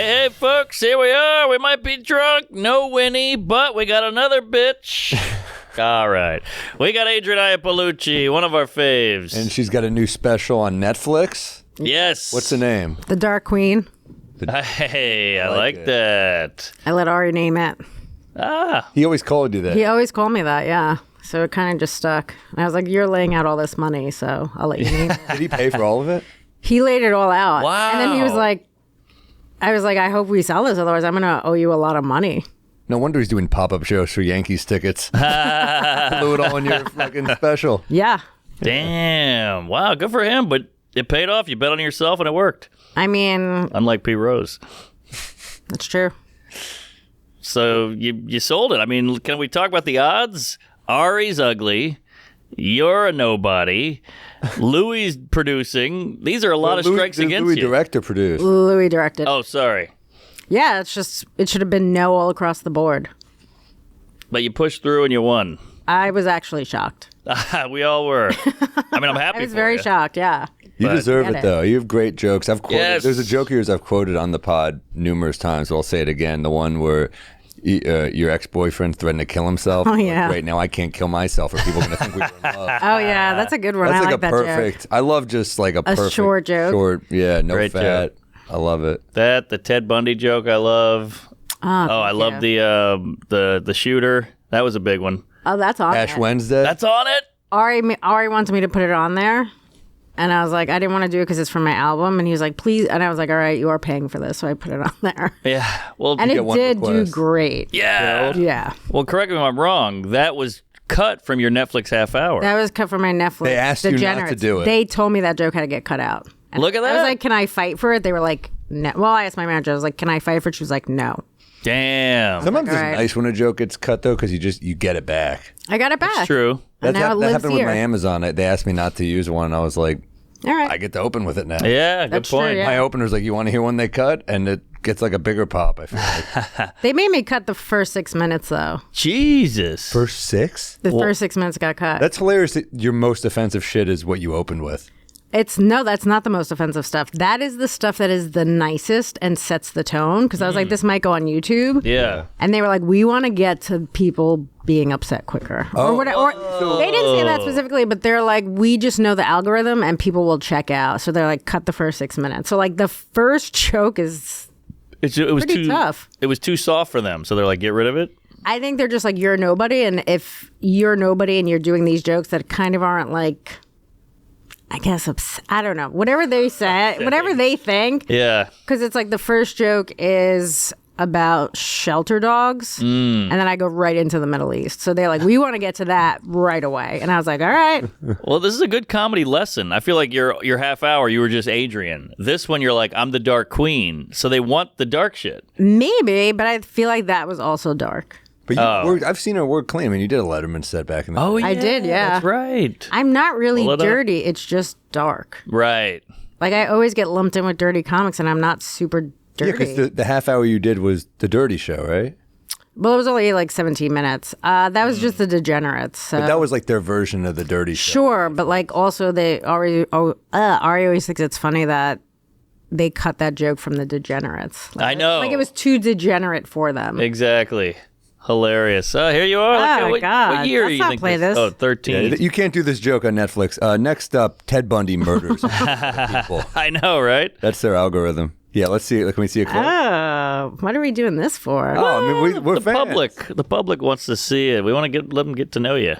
Hey, folks, here we are. We might be drunk. No Winnie, but we got another bitch. All right. We got Adrienne Iapalucci, one of our faves. And she's got a new special on Netflix. Yes. What's the name? The Dark Queen. Hey, I like that. I let Ari name it. Ah. He always called you that. He always called me that, yeah. So it kind of just stuck. And I was like, you're laying out all this money, so I'll let you name it. Did he pay for all of it? He laid it all out. Wow. And then he was like, I hope we sell this, otherwise I'm going to owe you a lot of money. No wonder he's doing pop-up shows for Yankees tickets. Blew it all in your fucking special. Yeah. Damn. Wow, good for him. But it paid off. You bet on yourself, and it worked. I mean... Unlike P. Rose. That's true. So you sold it. I mean, can we talk about the odds? Ari's ugly. You're a nobody. Louis producing. These are a lot of strikes against Louis you. Director produced. Louis directed. Oh, sorry. Yeah, it should have been no all across the board. But you pushed through and you won. I was actually shocked. We all were. I mean, I'm happy I was for very you. shocked, yeah. You But- deserve Get it, it. though. You have great jokes. I've quoted. Yes. There's a joke of yours I've quoted on the pod numerous times, but I'll say it again. The one where your ex-boyfriend threatened to kill himself. Oh, yeah. Right now, I can't kill myself, or people are going to think we were in love. Oh, yeah, that's a good one. That's I like like a that perfect. joke. I love just like a perfect short joke. Short, yeah, no Great fat. joke. I love it. That, the Ted Bundy joke, I love. I love the shooter. That was a big one. Oh, that's on Ash it. Wednesday. That's on it? Ari wanted me to put it on there. And I was like, I didn't want to do it because it's from my album. And he was like, please. And I was like, all right, you are paying for this. So I put it on there. Yeah. Well, And get it one did request. do great. yeah. Yeah. Well, correct me if I'm wrong. That was cut from your Netflix half hour. That was cut from my Netflix. They asked you not to Degenerates. do it. They told me that joke had to get cut out. And Look at I that. was like, can I fight for it? They were like, no. Well, I asked my manager. I was like, can I fight for it? She was like, no. Damn. Sometimes All it's right. nice when a joke gets cut though, because you get it back. I got it back. It's true. And now it that lives happened here. with my Amazon. They asked me not to use one. And I was like, All right. I get to open with it now. Yeah, good That's true, point. yeah. My opener's like, you want to hear one they cut? And it gets like a bigger pop, I feel like. They made me cut the first 6 minutes, though. Jesus. First 6? The first 6 minutes got cut. That's hilarious that your most offensive shit is what you opened with. That's not the most offensive stuff. That is the stuff that is the nicest and sets the tone. Because I was like, this might go on YouTube. Yeah. And they were like, we want to get to people being upset quicker. Or whatever. Or they didn't say that specifically, but they're like, we just know the algorithm and people will check out. So they're like, cut the first 6 minutes. So like the first joke is, It was Pretty too tough. It was too soft for them, so they're like, get rid of it. I think they're just like, you're nobody. And if you're nobody and you're doing these jokes that kind of aren't like, I guess, I don't know, whatever they say, whatever they think. Yeah. Because it's like the first joke is about shelter dogs. And then I go right into the Middle East. So they're like, we want to get to that right away. And I was like, all right. Well, this is a good comedy lesson. I feel like your half hour, you were just Adrienne. This one, you're like, I'm the dark queen. So they want the dark shit. Maybe, but I feel like that was also dark. But I've seen her work clean. I mean, you did a Letterman set back in the day. yeah. I did, yeah. That's right. I'm not really Pull it up. dirty. It's just dark. Right. Like I always get lumped in with dirty comics and I'm not super Yeah, dirty. because the half hour you did was the Dirty Show, right? Well, it was only like 17 minutes. That was just the Degenerates. So. But that was like their version of the Dirty Show. Sure, but like also Ari always thinks it's funny that they cut that joke from the Degenerates. Like, I know. Like it was too degenerate for them. Exactly. Hilarious. Here you are. Oh, Look, my God. What year Let's do you not think play this. Oh, 13. Yeah, you can't do this joke on Netflix. Next up, Ted Bundy murders people. I know, right? That's their algorithm. Yeah, let's see. Can we see a clip? Oh, what are we doing this for? Oh, I mean, we're the fans. the public wants to see it. We want to let them get to know you.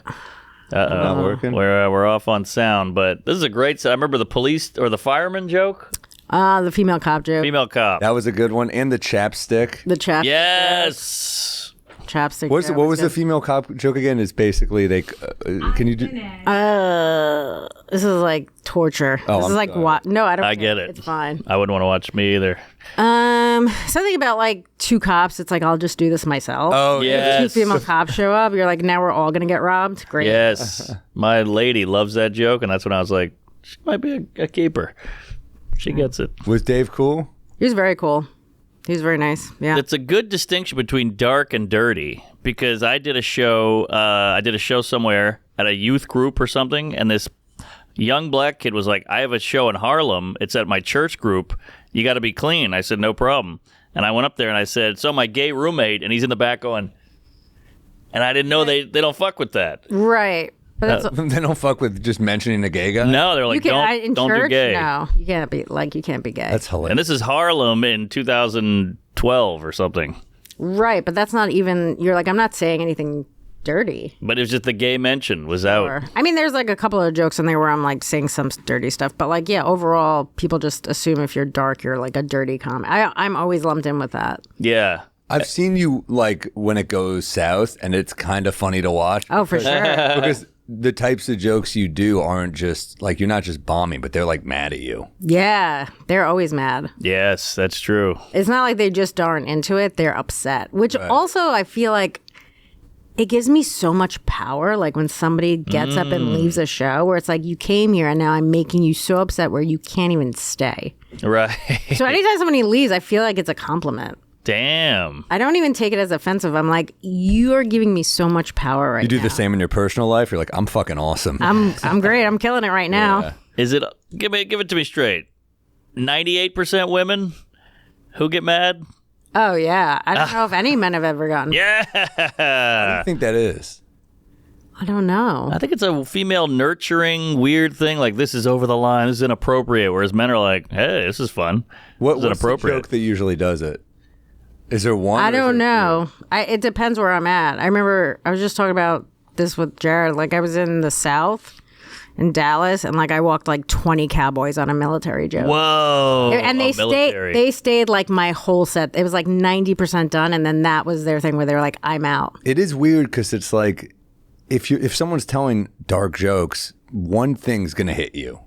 Not working. We're off on sound, but this is a great. I remember the police or the fireman joke. The female cop joke. Female cop. That was a good one. And the chapstick. The chapstick. Yes. Chapstick. What joke was was the good. female cop joke again? Is basically they. Can you do? This is like torture. Oh, this is I'm like sorry. what? No, I don't. I care. get it. It's fine. I wouldn't want to watch me either. Something about like two cops. It's like I'll just do this myself. Oh Yeah. Two Yes. female cops show up. You're like, now we're all gonna get robbed. Great. Yes. My lady loves that joke, and that's when I was like, she might be a keeper. She gets it. Was Dave cool? He was very cool. He was very nice. Yeah. It's a good distinction between dark and dirty because I did a show. Somewhere at a youth group or something, and this young black kid was like, "I have a show in Harlem. It's at my church group. You got to be clean." I said, "No problem." And I went up there and I said, so my gay roommate, and he's in the back going, and I didn't know they don't fuck with that. Right. But that's, they don't fuck with just mentioning a gay guy? No, they're like, don't do gay. No, you can't be gay. That's hilarious. And this is Harlem in 2012 or something. Right, but that's not even, you're like, I'm not saying anything dirty. But it was just the gay mention was out. I mean, there's like a couple of jokes in there where I'm like saying some dirty stuff, but like, yeah, overall, people just assume if you're dark, you're like a dirty comic. I'm always lumped in with that. Yeah. I've seen you like when it goes south, and it's kind of funny to watch. Oh, for sure. Because the types of jokes you do aren't just like, you're not just bombing, but they're like mad at you. Yeah, they're always mad. Yes, that's true. It's not like they just aren't into it, they're upset, which also I feel like it gives me so much power, like when somebody gets up and leaves a show where it's like, you came here and now I'm making you so upset where you can't even stay. Right. So anytime somebody leaves, I feel like it's a compliment. Damn. I don't even take it as offensive. I'm like, you are giving me so much power right now. You do the same in your personal life? You're like, I'm fucking awesome. I'm great. I'm killing it right now. Yeah. Is it, give it to me straight, 98% women who get mad? Oh, yeah. I don't know if any men have ever gotten. Yeah. What do you think that is? I don't know. I think it's a female nurturing weird thing. Like, this is over the line. This is inappropriate. Whereas men are like, hey, this is fun. What's the inappropriate joke that usually does it? Is there one? I don't know. It depends where I'm at. I remember I was just talking about this with Jared. Like, I was in the South in Dallas, and like I walked like 20 cowboys on a military joke. Whoa. And they stayed like my whole set. It was like 90% done, and then that was their thing where they were like, I'm out. It is weird because it's like if someone's telling dark jokes, one thing's gonna hit you.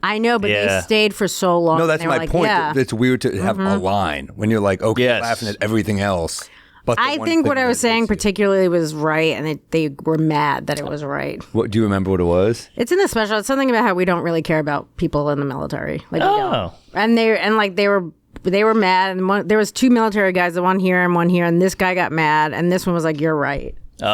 I know, but they stayed for so long. No, that's my point. Yeah. It's weird to have a line when you're like, okay, Yes. laughing at everything else. But I think what I was saying particularly was right, and they were mad that it was right. What do you remember? What it was? It's in the special. It's something about how we don't really care about people in the military. Like, we don't. And they were mad, and there was two military guys, the one here and one here, and this guy got mad, and this one was like, "You're right." So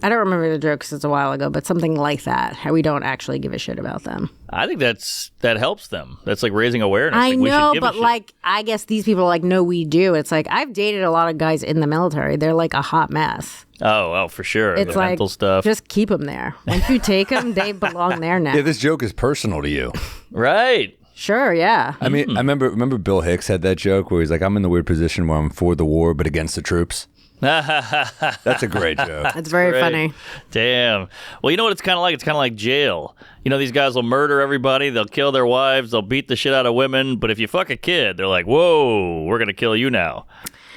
I don't remember the joke because it's a while ago, but something like that. How we don't actually give a shit about them. I think that helps them. That's like raising awareness. I like, we know, should give but a shit. like, I guess these people are like, no, we do. It's like, I've dated a lot of guys in the military. They're like a hot mess. Oh, for sure. It's the like, mental stuff. just keep them there. Once you take them, they belong there now. Yeah, this joke is personal to you. Right. Sure, yeah. I mean, I remember Bill Hicks had that joke where he's like, I'm in the weird position where I'm for the war but against the troops. That's a great joke. It's very funny. Damn. Well, you know what it's kind of like? It's kind of like jail. You know, these guys will murder everybody. They'll kill their wives. They'll beat the shit out of women. But if you fuck a kid, they're like, whoa, we're going to kill you now.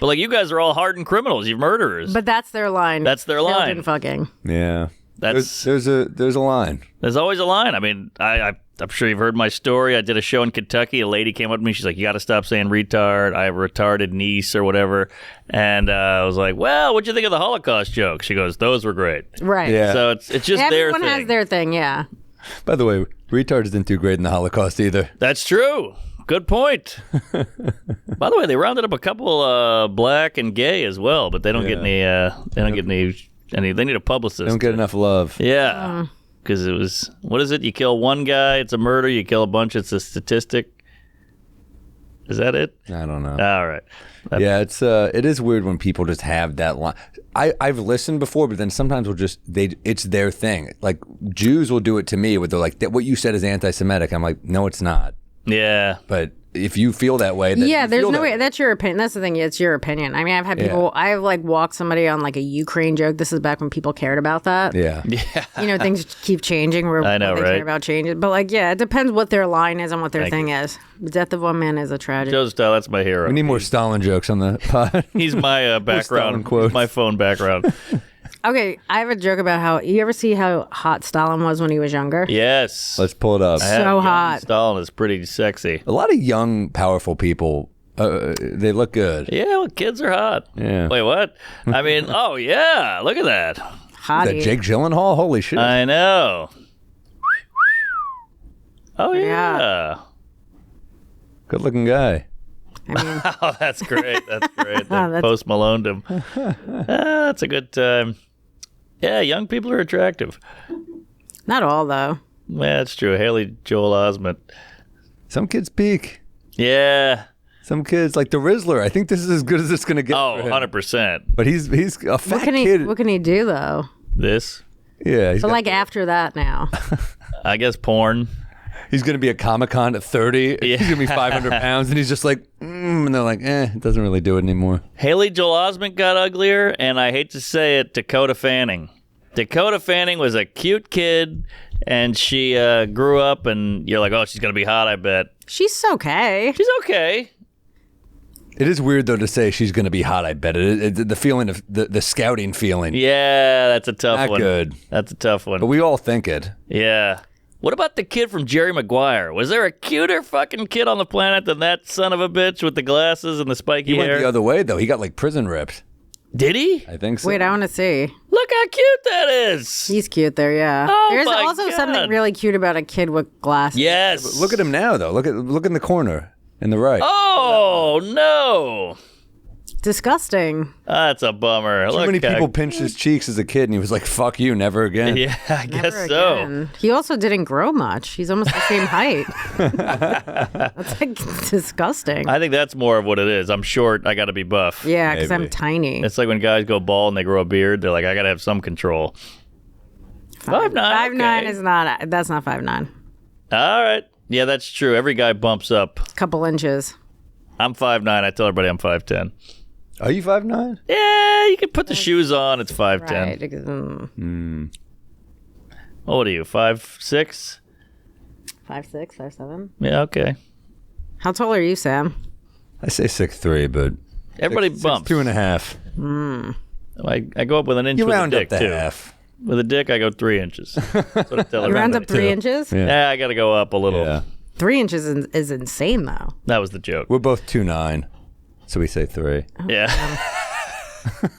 But like, you guys are all hardened criminals. You're murderers. But that's their line. That's their line. Children fucking. Yeah. That's there's a line. There's always a line. I mean, I'm sure you've heard my story. I did a show in Kentucky. A lady came up to me. She's like, you got to stop saying retard. I have a retarded niece or whatever. And I was like, well, what'd you think of the Holocaust joke? She goes, those were great. Right. Yeah. So it's just their thing. Everyone has their thing, yeah. By the way, retards didn't do great in the Holocaust either. That's true. Good point. By the way, they rounded up a couple black and gay as well, but they don't get any. They don't get any. They need a publicist. They don't get enough love. Yeah. Because it was, what is it? You kill one guy, it's a murder. You kill a bunch, it's a statistic. Is that it? I don't know. All right. Yeah, it is weird when people just have that line. I've listened before, but then sometimes it's their thing. Like Jews will do it to me where they're like, what you said is anti-Semitic. I'm like, no, it's not. Yeah. But if you feel that way, then yeah, you there's feel no that way. That's your opinion. That's the thing. It's your opinion. I mean, I've had people. I've like walked somebody on like a Ukraine joke. This is back when people cared about that. Yeah. You know, things keep changing. Where I know, they right? care about changes, but like, yeah, it depends what their line is and what their thing is. The death of one man is a tragedy. Joe Style, that's my hero. We need more Stalin jokes on the pod. He's my background. Stalin quotes. He's my phone background. Okay, I have a joke about how you ever see how hot Stalin was when he was younger? Yes. Let's pull it up. So hot. Stalin is pretty sexy. A lot of young, powerful people, they look good. Yeah, well, kids are hot. Yeah. Wait, what? I mean, oh, yeah. Look at that. Is Hottie. that Jake Gyllenhaal? Holy shit. I know. Oh, yeah. Good looking guy. I mean, Oh, that's great. That's great. That's- Post Maloned him. That's a good time. Yeah, young people are attractive. not all though. Yeah, that's true. Haley Joel Osment. Some kids peak. Yeah. Some kids, like the Rizzler, I think this is as good as it's going to get. Oh, for him. 100%. But he's a fat kid. What can he do though? This? Yeah. But like after that now. I guess porn. He's going to be at Comic-Con at 30. Yeah. He's going to be 500 pounds. And he's just like, and they're like, it doesn't really do it anymore. Haley Joel Osment got uglier, and I hate to say it, Dakota Fanning. Dakota Fanning was a cute kid, and she grew up, and you're like, oh, she's going to be hot, I bet. She's okay. She's okay. It is weird, though, to say she's going to be hot, I bet. The feeling of the scouting feeling. Yeah, that's a tough Not one. good. That's a tough one. But we all think it. Yeah. What about the kid from Jerry Maguire? Was there a cuter fucking kid on the planet than that son of a bitch with the glasses and the spiky He hair? went the other way, though. He got like prison ripped. Did he? I think so. Wait, I want to see. Look how cute that is. He's cute there, yeah. Oh, There's my also God. something really cute about a kid with glasses. Yes. Look at him now, though. Look in the corner in the right. Oh, no. Disgusting. That's a bummer. Too many people pinched his cheeks as a kid, and he was like, fuck you, never again. Yeah, I guess Never so. again. He also didn't grow much. He's almost the same height. That's like disgusting. I think that's more of what it is. I'm short. I got to be buff. Yeah, because I'm Maybe. tiny. It's like when guys go bald and they grow a beard. They're like, I got to have some control. 5'9". 5'9" okay. is not. That's not 5'9". All right. Yeah, that's true. Every guy bumps up. Couple inches. I'm 5'9". I tell everybody I'm 5'10". Are you 5'9"? Yeah, you can put the shoes on. It's 5'10". Right. What are you, 5'6"? 5'6", 5'7". Yeah, okay. How tall are you, Sam? I say 6'3", but Everybody bumps. 2.5. I go up with an inch You with round a up dick, to too. half. With a dick, I go 3 inches. That's what I tell You round everybody. up 3 inches? Yeah. Yeah, I got to go up a little. Yeah. 3 inches is insane, though. That was the joke. We're both 2'9", so we say 3. Yeah.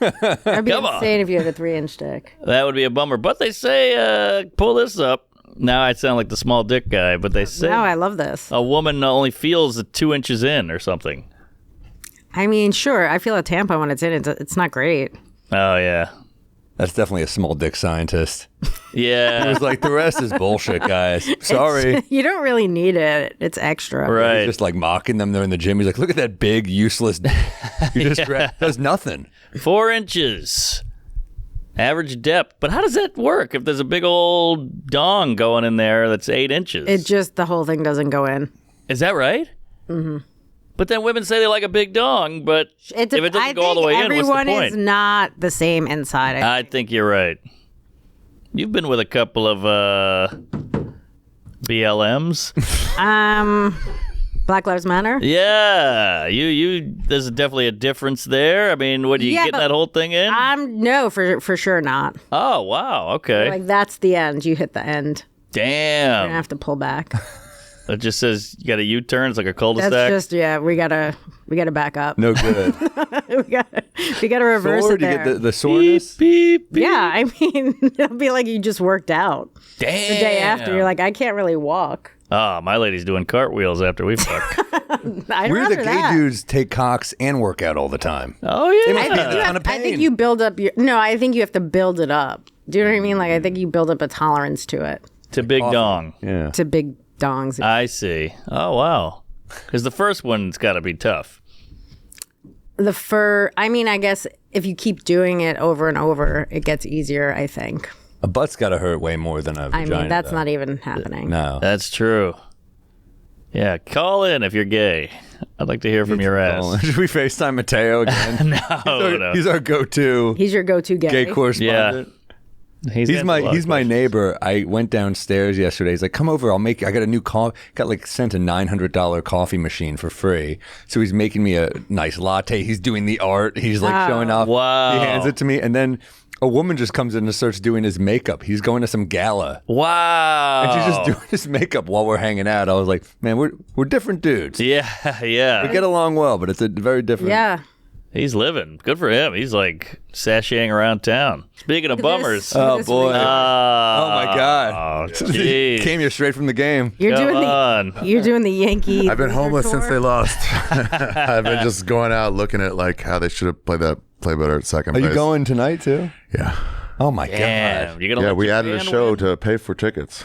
That'd be Come on. insane if you had a 3-inch dick. That would be a bummer. But they say, pull this up. Now I sound like the small dick guy, but they say No, I love this. a woman only feels 2 inches in or something. I mean, sure, I feel a tampon when it's in. It's not great. Oh, yeah. That's definitely a small dick scientist. Yeah. It was like, the rest is bullshit, guys. Sorry. You don't really need it. It's extra. Right. He's just like mocking them. They're in the gym. He's like, look at that big, useless dick. You just does nothing. 4 inches. Average depth. But how does that work if there's a big old dong going in there that's 8 inches? It just, the whole thing doesn't go in. Is that right? Mm-hmm. But then women say they like a big dong, but if it doesn't go all the way in, what's the everyone point? is not the same inside. I think you're right. You've been with a couple of BLMs. Black Lives Matter? Yeah. There's definitely a difference there. I mean, what, do you Yeah, get but that whole thing in? No, for sure not. Oh, wow. Okay. Like, that's the end. You hit the end. You're Damn. gonna have to pull back. It just says you got a U-turn. It's like a cul-de-sac. That's just, yeah, we gotta back up. No good. we gotta reverse Sore? it Do you there. get the soreness? Beep, beep. Yeah, I mean, it'll be like you just worked out. Damn. The day after, you're like, I can't really walk. Oh, my lady's doing cartwheels after we fuck. I'd We're rather the gay that. dudes take cocks and work out all the time. Oh, They yeah. must be in a ton of I think pain. you build up your. No, I think you have to build it up. Do you know what I mean? Like, I think you build up a tolerance to it. To big dong. Yeah. To big dongs. I see. Oh, wow. Because the first one's got to be tough. The fur. I mean, I guess if you keep doing it over and over, it gets easier. I think. A butt's got to hurt way more than a vagina. I mean, that's though. not even happening. No. That's true. Yeah, call in if you're gay. I'd like to hear from your ass. Should we FaceTime Mateo again? No. He's our go-to He's your go-to gay. gay correspondent. He's He's my neighbor. I went downstairs yesterday. He's like, come over. I got a new got like sent a $900 coffee machine for free. So he's making me a nice latte. He's doing the art. He's like showing off. Wow. He hands it to me. And then a woman just comes in and starts doing his makeup. He's going to some gala. Wow. And she's just doing his makeup while we're hanging out. I was like, man, we're different dudes. Yeah, yeah. We get along well, but it's a very different. Yeah. He's living. Good for him. He's like sashaying around town. Speaking of bummers. Oh, boy. Oh my God. Oh, jeez. Came here straight from the game. You're Come doing on. you're doing the Yankee. I've been homeless tour? since they lost. I've been just going out looking at like how they should have play better at second Are base. you going tonight too? Yeah. Oh my Damn. God. You're gonna Yeah, let we your added a band show win? to pay for tickets.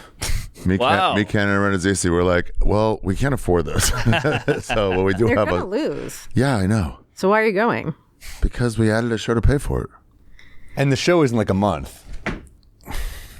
Wow. Me, Ken, and Renazisi were like, well, we can't afford this. So well, we do They're have gonna lose. Yeah, I know. So why are you going? Because we added a show to pay for it. And the show isn't like a month.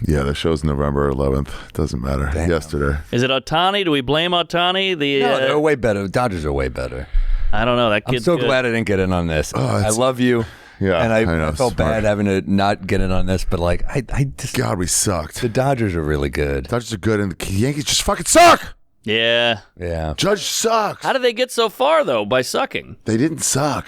Yeah, the show's November 11th. Doesn't matter. Damn. Yesterday. Is it Otani? Do we blame Otani? No, they're way better. Dodgers are way better. I don't know. That I'm kid's so good. glad I didn't get in on this. I love you. Yeah, and I know, felt smart. bad having to not get in on this, but like I just God, we sucked. the Dodgers are really good. Dodgers are good, and the Yankees just fucking suck. Yeah. Yeah, Judge sucks. How did they get so far though? By sucking? They didn't suck.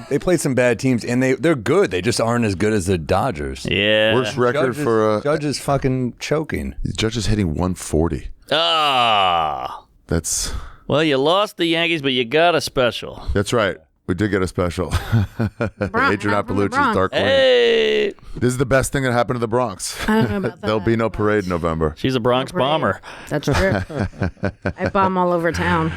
they played some bad teams, and they're good. They just aren't as good as the Dodgers. Yeah. Worst record for Judge is fucking choking. Judge is hitting 140. Ah. That's Well, you lost the Yankees, but you got a special. right. We did get a special. Adrienne Iapalucci's Bronx. Dark Queen. Hey. This is the best thing that happened to the Bronx. I don't know about that. There'll be no parade in November. She's a Bronx bomber. That's true. I bomb all over town.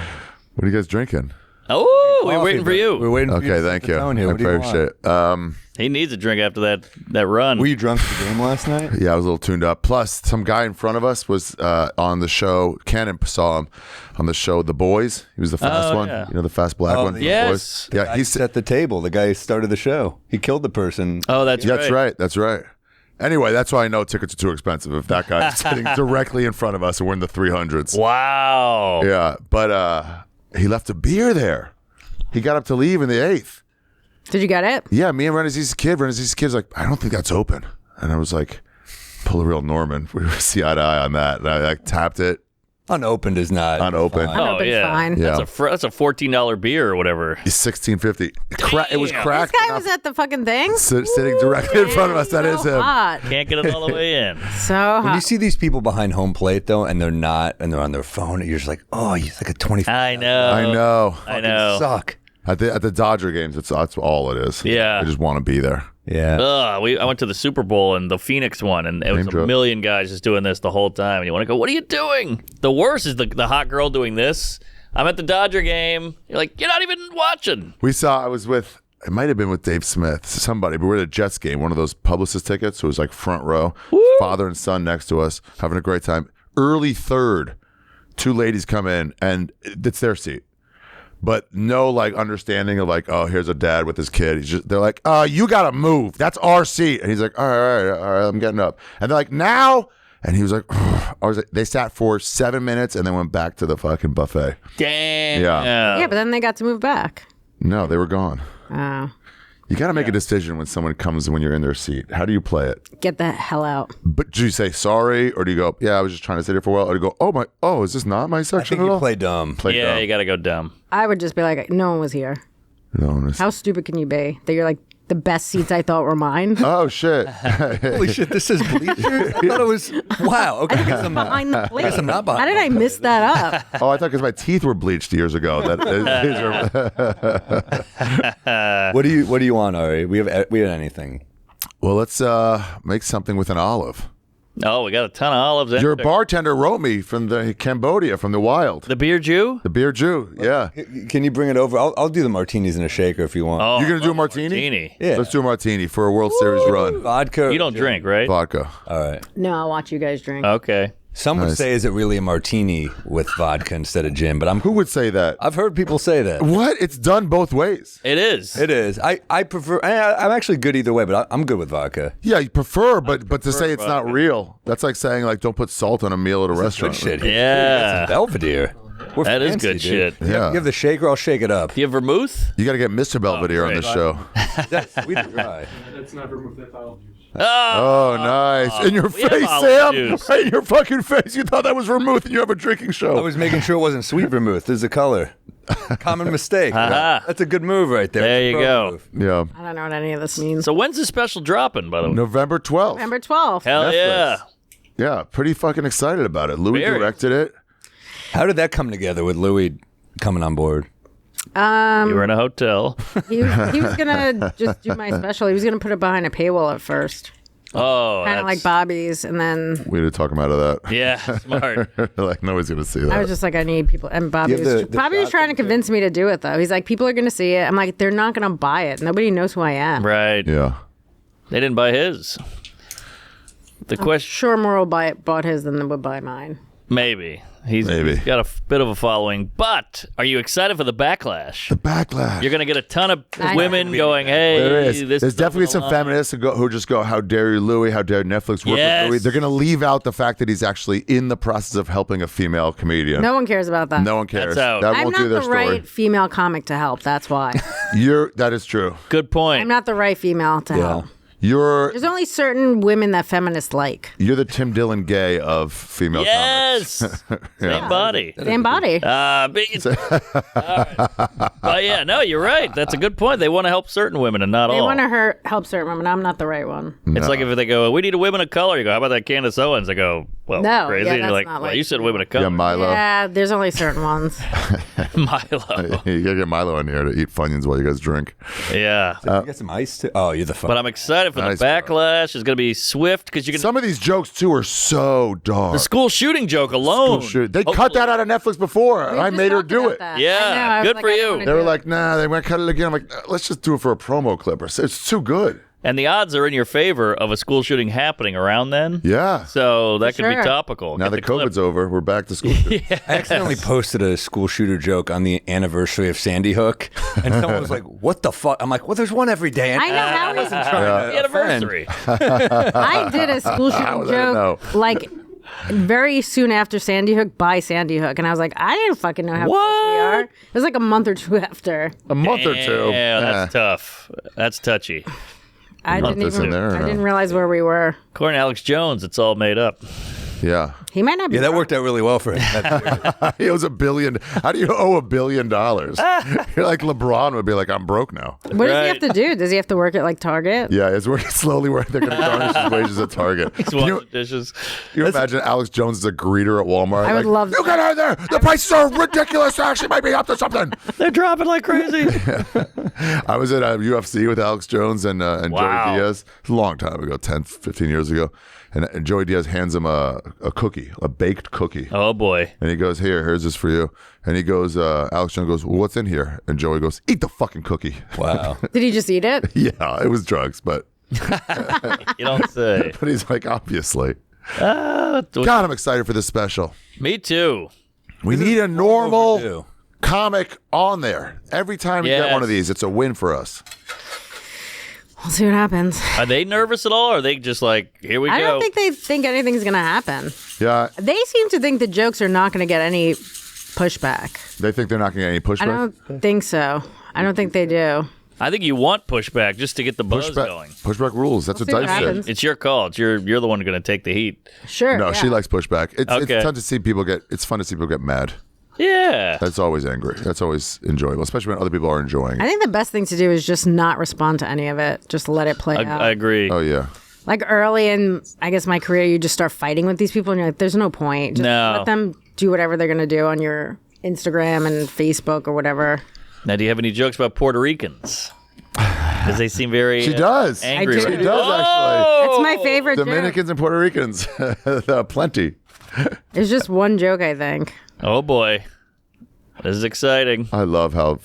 What are you guys drinking? Oh, we're Coffee, waiting for but you. We're waiting for you. Okay, to thank set the you. tone here. I What do you appreciate want? it. He needs a drink after that run. Were you drunk at the game last night? Yeah, I was a little tuned up. Plus, some guy in front of us was on the show. Cannon saw him on the show The Boys. He was the fast one. yeah. You know, the fast black one. yes. The Boys. Yeah, He set the table. The guy who started the show. He killed the person. Oh, that's right. That's right. That's right. Anyway, that's why I know tickets are too expensive. If that guy is sitting directly in front of us and we're in the 300s. Wow. Yeah, but he left a beer there. He got up to leave in the 8th. Did you get it? Yeah, me and Renazzi's kid's like, I don't think that's open. And I was like, pull a real Norman. We were see eye to eye on that. And I tapped it. Unopened is not Unopened. fine. Oh, Unopened's yeah. fine. Yeah. That's a $14 beer or whatever. He's $16.50. It was Damn. cracked. This guy was at the fucking thing. Sitting directly in front of us. That is so him. hot. Can't get it all the way in. So When you hot. see these people behind home plate though, and they're not, and they're on their phone, you're just like, oh, he's like a 25. I know. I know. I know. Suck. At the Dodger games, that's all it is. Yeah. I just want to be there. Yeah. I went to the Super Bowl and the Phoenix one, and it was Name drop. a million guys just doing this the whole time. And you want to go, what are you doing? The worst is the hot girl doing this. I'm at the Dodger game. You're like, you're not even watching. I was with, it might have been with Dave Smith, somebody, but we're at a Jets game, one of those publicist tickets. So it was like front row, father and son next to us, having a great time. Early third, two ladies come in, and it's their seat. But no, like, understanding of like, oh, here's a dad with his kid. They're like, you gotta move. That's our seat. And he's like, all right, I'm getting up. And they're like, now. And he was like, they sat for 7 minutes and then went back to the fucking buffet. Damn. Yeah, but then they got to move back. No, they were gone. Oh. You got to make a decision when someone comes when you're in their seat. How do you play it? Get the hell out. But do you say sorry, or do you go, yeah, I was just trying to sit here for a while, or do you go, is this not my I section think at you all? play dumb. Play Yeah, dumb. you got to go dumb. I would just be like, no one was here. No, it's- How stupid can you be? That you're like, the best seats I thought were mine. Oh shit! Holy shit, this is bleacher? I thought it was, wow. Okay, I guess I'm not. Behind the plate. I'm not behind How did I miss that up? Oh, I thought because my teeth were bleached years ago. What do you want, Ari? We have anything. Well, let's make something with an olive. Oh, we got a ton of olives. Your bartender wrote me from the Cambodia, from the wild. The beer Jew? The beer Jew, yeah. Can you bring it over? I'll do the martinis in a shaker if you want. Oh, You're gonna do a love martini? Yeah. Let's do a martini for a World Series run. Vodka. You don't drink, right? Vodka. All right. No, I'll watch you guys drink. Okay. Some would Nice. say, is it really a martini with vodka instead of gin? But Who would say that? I've heard people say that. What? It's done both ways. It is. It is. I prefer. I'm actually good either way, but I'm good with vodka. Yeah, you prefer, but to say it's not real, that's like saying like don't put salt on a meal at a Good restaurant. shit. Yeah. Belvedere. We're That is fancy, good dude. shit. Yeah. You have the shaker. I'll shake it up. Do you have vermouth? You got to get Mr. Belvedere on great. this show. That's sweet and dry. That's not vermouth, that's olive juice. Oh, nice. In your we have face, olive Sam. juice. Right in your fucking face. You thought that was vermouth and you have a drinking show. I was making sure it wasn't sweet vermouth. There's a color. Common mistake. Aha. That's a good move right there. There It's a you pro go. move. Yeah. I don't know what any of this means. So when's the special dropping, by the way? November 12th. November 12th. Hell Netflix. yeah. Yeah, pretty fucking excited about it. Louis Very. directed it. How did that come together with Louis coming on board? You were in a hotel. He was going to just do my special. He was going to put it behind a paywall at first. Oh, Kind of like Bobby's. And then We had to talk him out of that. Yeah, smart. Like, nobody's going to see that. I was just like, I need people. And Bobby You have was, the Bobby was trying to shotgun convince me to do it, though. He's like, people are going to see it. I'm like, they're not going to buy it. Nobody knows who I am. Right. yeah. They didn't buy his. The question, Sure, Morril bought his than would buy mine. maybe. He's Maybe. got a bit of a following. But are you excited for the backlash? The backlash. You're going to get a ton of I- women going, hey, There is. this There's definitely doesn't some align. feminists who just go, how dare you, Louis? How dare Netflix work Yes. with Louis? They're going to leave out the fact that he's actually in the process of helping a female comedian. No one cares about that. No one cares. That's out. That I'm won't not do their the story. right female comic to help. That's why. That is true. Good point. I'm not the right female to help. You're There's only certain women that feminists like. the Tim Dillon gay of female Yes. comics. Same body. Same body. But yeah, no, you're right. That's a good point. They want to help certain women and not They all. want to help certain women. I'm not the right one. It's like if they go, we need a women of color. You go, how about that Candace Owens? I go, well, No, crazy. yeah, and you're that's like, not well, like- you said women of color. Yeah, Milo. Yeah, there's only certain ones. Milo. You gotta get Milo in here to eat Funyuns while you guys drink. Yeah. You get some ice too? Oh, you're the fuck. But I'm excited for Nice, the backlash. It's going to be swift because you can. Some of these jokes too are so dark. The school shooting joke alone. They cut that out of Netflix before. We I just made her talked do about it. that. Yeah, I know, I was good like, for I don't you. wanna They were do like, nah, they might cut it again. I'm like, let's just do it for a promo clip. It's too good. And the odds are in your favor of a school shooting happening around then. Yeah. So that could be sure. topical. Now Get that the clip. COVID's over, we're back to school. I accidentally posted a school shooter joke on the anniversary of Sandy Hook, and someone was like, "What the fuck?" I'm like, "Well, there's one every day." I know how The anniversary. I did a school shooting How would I know? joke like very soon after Sandy Hook by Sandy Hook, and I was like, I didn't fucking know how close we are. It was like a month or two after. A month or two. Yeah, that's tough. That's touchy. I Month didn't is in even. there, I no? didn't realize where we were. According to Alex Jones, it's all made up. Yeah. He might not be. Yeah, that wrong. worked out really well for him. That's weird. He owes $1 billion. How do you owe $1 billion? You're like LeBron would be like, I'm broke now. What does he Right. have to do? Does he have to work at like Target? Yeah, it's working slowly where they're going to garnish his wages at Target. He's Can washing dishes. you imagine Alex Jones as a greeter at Walmart? I would love You that. get out there! The prices are ridiculous! They actually might be up to something! They're dropping like crazy. I was at UFC with Alex Jones and Wow. Joey Diaz a long time ago, 10, 15 years ago. And Joey Diaz hands him a cookie, a baked cookie. Oh boy. And he goes, here's this for you. And he goes, Alex Jones goes, well, what's in here? And Joey goes, eat the fucking cookie. Wow. Did he just eat it? Yeah, it was drugs, but You don't say. he's like, obviously. God, God, I'm excited for this special. me too. We need a normal overdue. comic on there. Every time we get Yes. one of these, it's a win for us. We'll see what happens. Are they nervous at all? Or are they just like, here we I go? don't think they think anything's gonna happen. Yeah, They seem to think the jokes are not gonna get any pushback. they think they're not going to get any I pushback. don't think so. I don't think they do. I think you want pushback just to get the buzz Pushback, going. pushback rules. That's We'll what see what Dice happens. said. It's your call. You're the one going to take the heat. Sure. No, yeah. she likes pushback. It's Okay. fun to see people get. It's fun to see people get mad. Yeah. That's always angry. That's always enjoyable, especially when other people are enjoying. I think the best thing to do is just not respond to any of it. Just let it play out. I agree. Oh yeah, Like early in, I guess, my career, you just start fighting with these people, and you're like, "There's no point. Just No. let them do whatever they're gonna do on your Instagram and Facebook or whatever." Now, do you have any jokes about Puerto Ricans? Because they seem very she does. angry. I do. right She now. does That's my favorite joke. Dominicans and Puerto Ricans, plenty. It's just one joke, I think. Oh, boy. This is exciting. I love how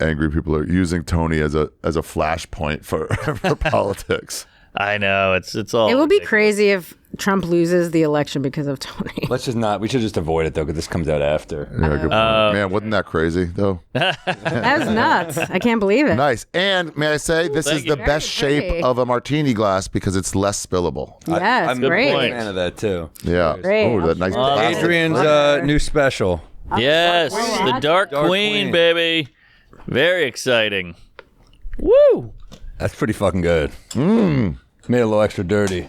angry people are using Tony as a flashpoint for politics. I know. It's all. It will be ridiculous. crazy if Trump loses the election because of Tony. Let's just not. We should just avoid it though, because this comes out after. Yeah, good point. Man, wasn't that crazy though? That was nuts. I can't believe it. Nice. And may I say, this Thank is you. the best Very shape pretty. of a martini glass because it's less spillable. Yes, I'm great. a big fan of that too. Yeah. Great. Oh, that nice plastic. Adrian's new special. Yes. The Dark Dark Queen, Queen. baby. Very exciting. Woo. That's pretty fucking good. Made it a little extra dirty.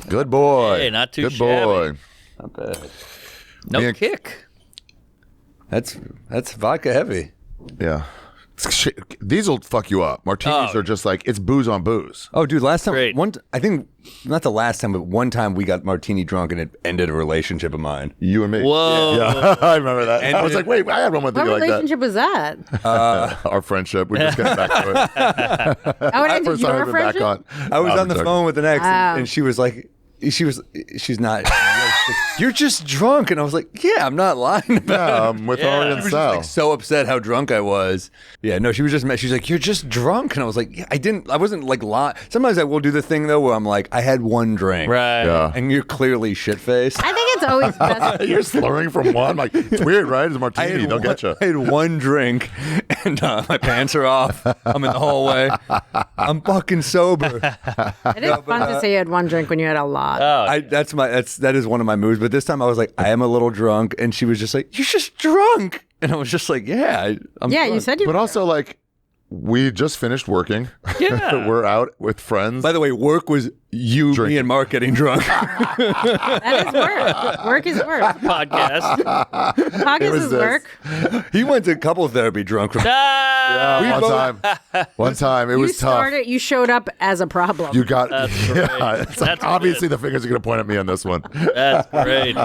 Good boy. Hey, not too Good boy. Not bad. No Yeah. kick. That's vodka heavy. Yeah. These will fuck you up. Martinis Oh. are just like, it's booze on booze. Oh, dude, last time, Great. I think, not the last time, but one time we got martini drunk and it ended a relationship of mine. You and me. Whoa. Yeah, I remember that. And I was like, wait, I had one with What you like that. relationship was that? Our friendship. We just got back to it. Oh, it ended First time your I've been back friendship? on. I was Oh, on the sorry. phone with an ex, Wow. and she was like, she's not, You're just drunk. And I was like, yeah, I'm not lying about it. With Yeah. Ari She and was just Sal. like so upset how drunk I was. Yeah, no, she was just mad. She's like, you're just drunk. And I was like, yeah, I wasn't like lying. Sometimes I will do the thing though where I'm like, I had one drink. Right. Yeah. And you're clearly shit-faced. I think it's always best. You're slurring from one. Like, it's weird, right? It's a martini. They'll get you. I had one drink, and my pants are off. I'm in the hallway. I'm fucking sober. It is fun to say you had one drink when you had a lot. Oh, That is one of my moves. But this time I was like, I am a little drunk, and she was just like, you're just drunk, and I was just like, yeah, I'm Yeah, drunk. you said you But were. also, like, we just finished working. Yeah. We're out with friends. By the way, work was you, Drinking. me, and Mark getting drunk. That is work. Work is work. podcast. Podcast was is this. work. He went to couple therapy drunk. Ah! One time, it You was tough. started. You showed up as a problem. You got, That's yeah. great. It's like, That's obviously good. the fingers are going to point at me on this one. That's great.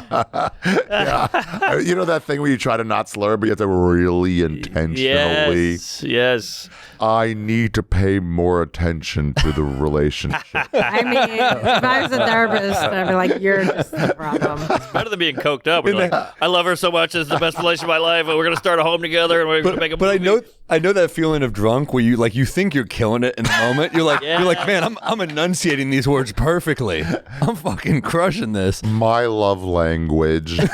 You know that thing where you try to not slur, but you have to really intentionally. Yes. I need to pay more attention to the relationship. I mean, if I was a therapist, I'd be like, you're just the problem. Better than being coked up. We're like, I love her so much. It's the best relationship of my life. And we're going to start a home together and we're going to make a But movie. I know that feeling of drunk where you think you're killing it in the moment. You're like, man, I'm enunciating these words perfectly. I'm fucking crushing this. My love language. His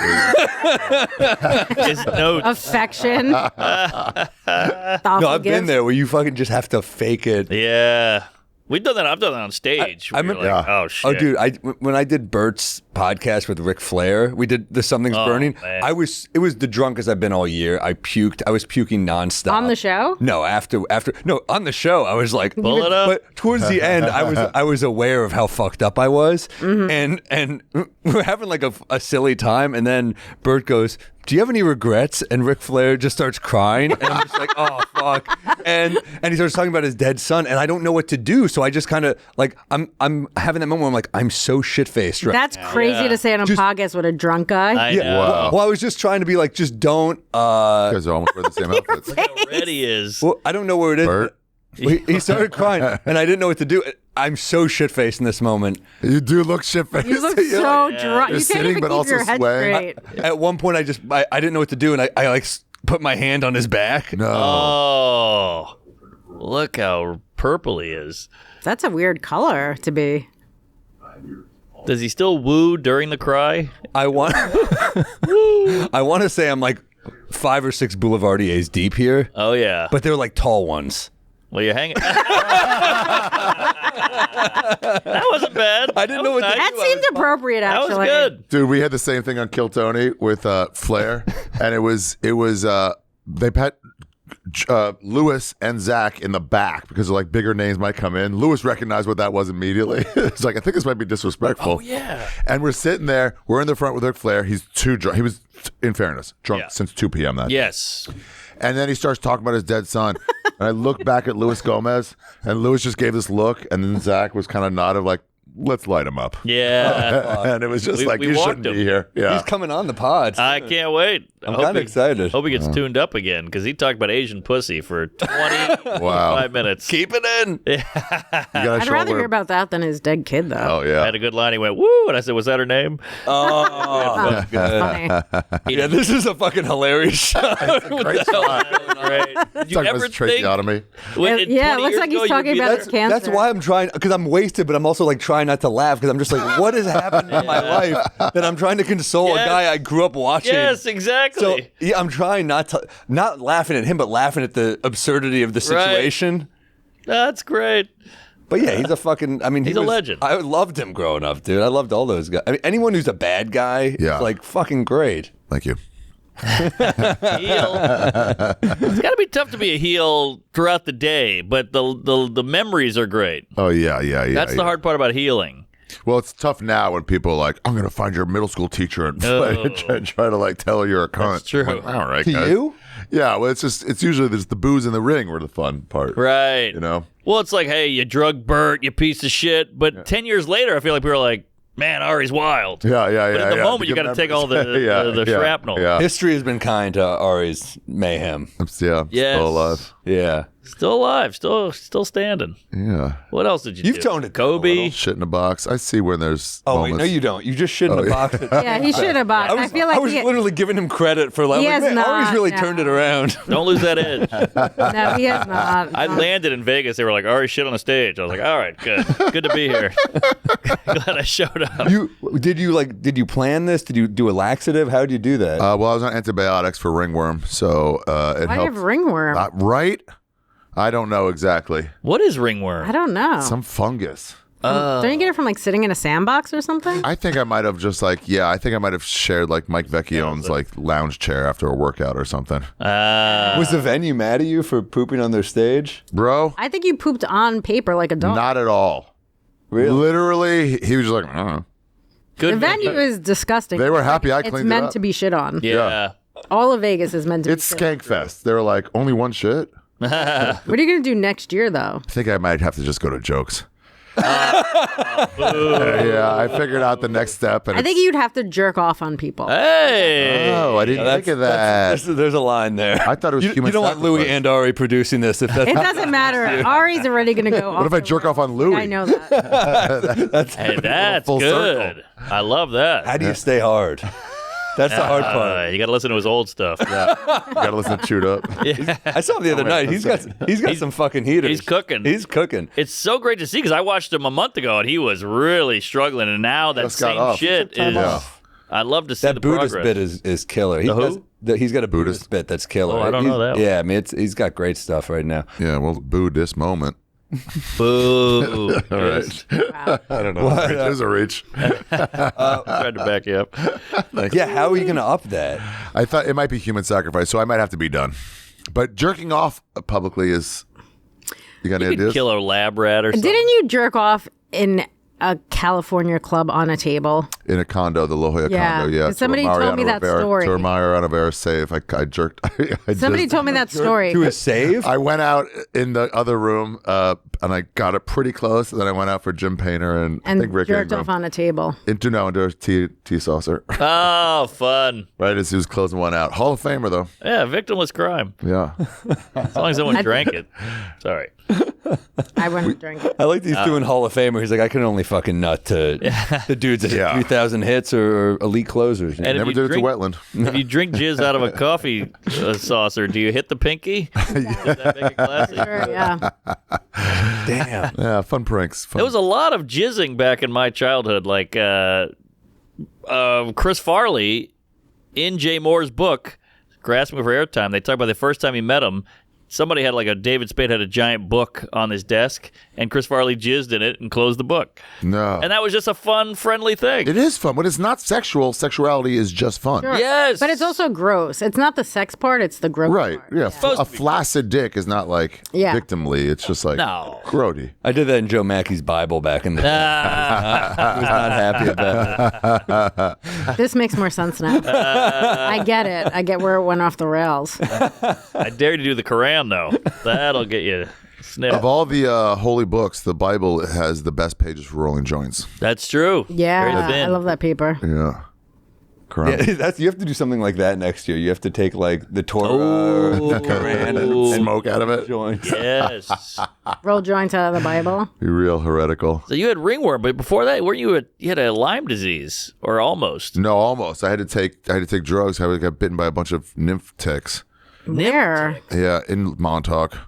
notes. Affection. No, I've been there where you fucking just have to fake it. Yeah. We've done that. I've done that on stage. I where remember- you're like, Yeah. oh, shit. Oh, dude! When I did Bert's podcast with Ric Flair, we did the Something's Burning. man. It was the drunkest I've been all year. I puked. I was puking nonstop On the show? No, after no on the show. I was like, Pull it up. But towards the end, I was aware of how fucked up I was, and we're having like a silly time, and then Bert goes, do you have any regrets? And Ric Flair just starts crying, and I'm just like, oh fuck. And he starts talking about his dead son, and I don't know what to do. So I just kind of like I'm having that moment where I'm like, I'm so shit faced right. That's crazy to say on a podcast with a drunk guy. I know. Wow. Well, I was just trying to be like, just don't. You guys are almost wearing the same outfits. Look how red he is. Well, I don't know where it is. Bert? He started crying, and I didn't know what to do. I'm so shit faced in this moment. You do look shit faced. You look so drunk. You're You can't sitting, even but keep also your head swaying. straight. At one point, I didn't know what to do, and I like put my hand on his back. No. Oh. Look how purple he is. That's a weird color to be. Does he still woo during the cry? I want to say I'm like 5 or 6 Boulevardiers deep here, Oh, yeah. but they're like tall ones. Well, you're hanging. That wasn't bad. I didn't know what to That That seemed appropriate, That actually. was good. Dude, we had the same thing on Kill Tony with Flair, and it was they pet Louis and Zach in the back because like bigger names might come in. Louis recognized what that was immediately. It's like, I think this might be disrespectful. Oh, yeah. And we're sitting there. We're in the front with Ric Flair. He's too drunk. He was, in fairness, drunk Yeah. since 2 p.m. that day. Yes. And then he starts talking about his dead son. And I look back at Luis Gomez, and Luis just gave this look, and then Zach was kind of nodded like, let's light him up. Yeah. And it was just We- like, we you walked shouldn't him. be here. Yeah. He's coming on the pod. I can't wait. I'm kind of excited. Hope he gets tuned up again because he talked about Asian pussy for 25 Wow. minutes. Keep it in. You gotta I'd show rather where- hear about that than his dead kid, though. Oh, I yeah. had a good line. He went, woo. And I said, was that her name? Oh, good. Funny. Yeah, this is a fucking hilarious show. Great shot. Great. Did you Talking about ever his think? tracheotomy. Yeah, it looks like he's talking about his cancer. That's why I'm trying, because I'm wasted, but I'm also like trying not to laugh because I'm just like, what has happened in my life that I'm trying to console Yes. a guy I grew up watching? Yes, exactly. So yeah, I'm trying not laughing at him, but laughing at the absurdity of the situation. That's great. But yeah, he's a fucking. I mean, He's a legend. I loved him growing up, dude. I loved all those guys. I mean, anyone who's a bad guy, Yeah. is like fucking great. Thank you. Heel. It's got to be tough to be a heel throughout the day, but the memories are great. Oh, yeah. That's the yeah. hard part about healing. Well, it's tough now when people are like, I'm going to find your middle school teacher and try to like tell her you're a cunt. That's true. I'm like, all right, To guys. you? Yeah, well, it's usually there's the booze in the ring were the fun part. Right. You know? Well, it's like, hey, you drug Bert, you piece of shit. But 10 years later, I feel like people are like, man, Ari's wild. Yeah. But in the moment, you got to take all the shrapnel. Yeah. History has been kind to Ari's mayhem. Yeah, Yes. still alive. Yeah. Still alive, still standing. Yeah. What else did you You've do? toned it down a Kobe. little. Shit in a box. I see when there's Oh, wait, moments. no, you don't. You just shouldn't have boxed it. Yeah, he should have boxed. I feel like I was literally giving him credit for like, He has man, not, Ari's really no. turned it around. Don't lose that edge. no, he has not. I landed in Vegas. They were like, Ari shit on the stage. I was like, all right, good. Good to be here. Glad I showed up. Did you plan this? Did you do a laxative? How did you do that? Well, I was on antibiotics for ringworm, so it Why do you helped. have ringworm? Right? I don't know exactly. What is ringworm? I don't know. Some fungus. Don't you get it from like sitting in a sandbox or something? I think I might have just I think I might have shared like Mike Vecchione's like lounge chair after a workout or something. Was the venue mad at you for pooping on their stage? Bro, I think you pooped on paper like a dog. not at all. Really? Literally, he was just like, I don't know. Good. The venue is disgusting. They were happy I It's cleaned it meant up. to be shit on. Yeah. All of Vegas is meant to It's be shit Skankfest. They were like, only one shit? on. What are you going to do next year, though? I think I might have to just go to jokes. Yeah, I figured out the next step. And I think you'd have to jerk off on people. Hey. Oh, I didn't think of that. There's a line there. I thought it was you human don't want Louis sacrifice. and Ari producing this. If that's It doesn't matter. Ari's already going to go off. What if I the jerk rails. off on Louis? I know that. Hey, that's Full good. I love that. how do you stay hard? That's the hard part. You got to listen to his old stuff. You gotta listen to Chewed Up. I saw him the other night. He's got some fucking heaters. He's cooking. He's cooking. It's so great to see because I watched him a month ago and he was really struggling, and now that Just got same off. shit is. Yeah. I'd love to see That the Buddhist progress. bit is killer. He The who? he's got a Buddhist bit that's killer. Oh, I don't know that one. Yeah, I mean, he's got great stuff right now. Yeah, well, boo this moment. Boo. All right. I don't know. There's a reach. Tried to back you up. Yeah, how are you going to up that? I thought it might be human sacrifice, so I might have to be done. But jerking off publicly is. You got any You could ideas? kill a lab rat or something. Didn't you jerk off in a California club on a table? In a condo, the La Jolla Yeah. condo, yeah. Somebody told me that story. To a Mariano Rivera's save. I jerked. Somebody told me that story. To a save? I went out in the other room and I got it pretty close. And then I went out for Jim Painter and I And think Rick jerked Ingram. off on a table. Into a tea saucer. Oh, fun. Right as he was closing one out. Hall of Famer, though. Yeah, victimless crime. Yeah. As long as someone drank it. Sorry. I went and drank it. I like these doing Hall of Famer. He's like, I can only fucking nut to the dudes that hit 3,000 hits or elite closers. And if Never you did it to drink- Wetland. If you drink jizz out of a coffee saucer, do you hit the pinky? Does that make it classy? Sure, yeah. Damn. Yeah, fun pranks. Fun. There was a lot of jizzing back in my childhood. Like Chris Farley in Jay Moore's book, Grasping for Airtime, they talk about the first time he met him. Somebody had David Spade had a giant book on his desk, and Chris Farley jizzed in it and closed the book. No. And that was just a fun, friendly thing. It is fun. When it's not sexual, sexuality is just fun. Sure. Yes. But it's also gross. It's not the sex part, it's the gross Right. part. Yeah. Supposed A to be. flaccid dick is not Yeah. victimly. It's just No. grody. I did that in Joe Mackey's Bible back in the day. I was not happy about it. This makes more sense now. I get it. I get where it went off the rails. I dare you to do the Quran, though. That'll get you snipped. Of all the holy books, the Bible has the best pages for rolling joints. That's true. Yeah, Very thin. I love that paper. Yeah. Quran. Yeah, you have to do something like that next year. You have to take the Torah, or the Quran, and Smoke out of it. joints. Yes. Roll joints out of the Bible. Be real heretical. So you had ringworm, but before that, weren't you? You had a Lyme disease, or almost. No, almost. I had to take drugs. I got bitten by a bunch of nymph ticks. Where? Yeah, in Montauk.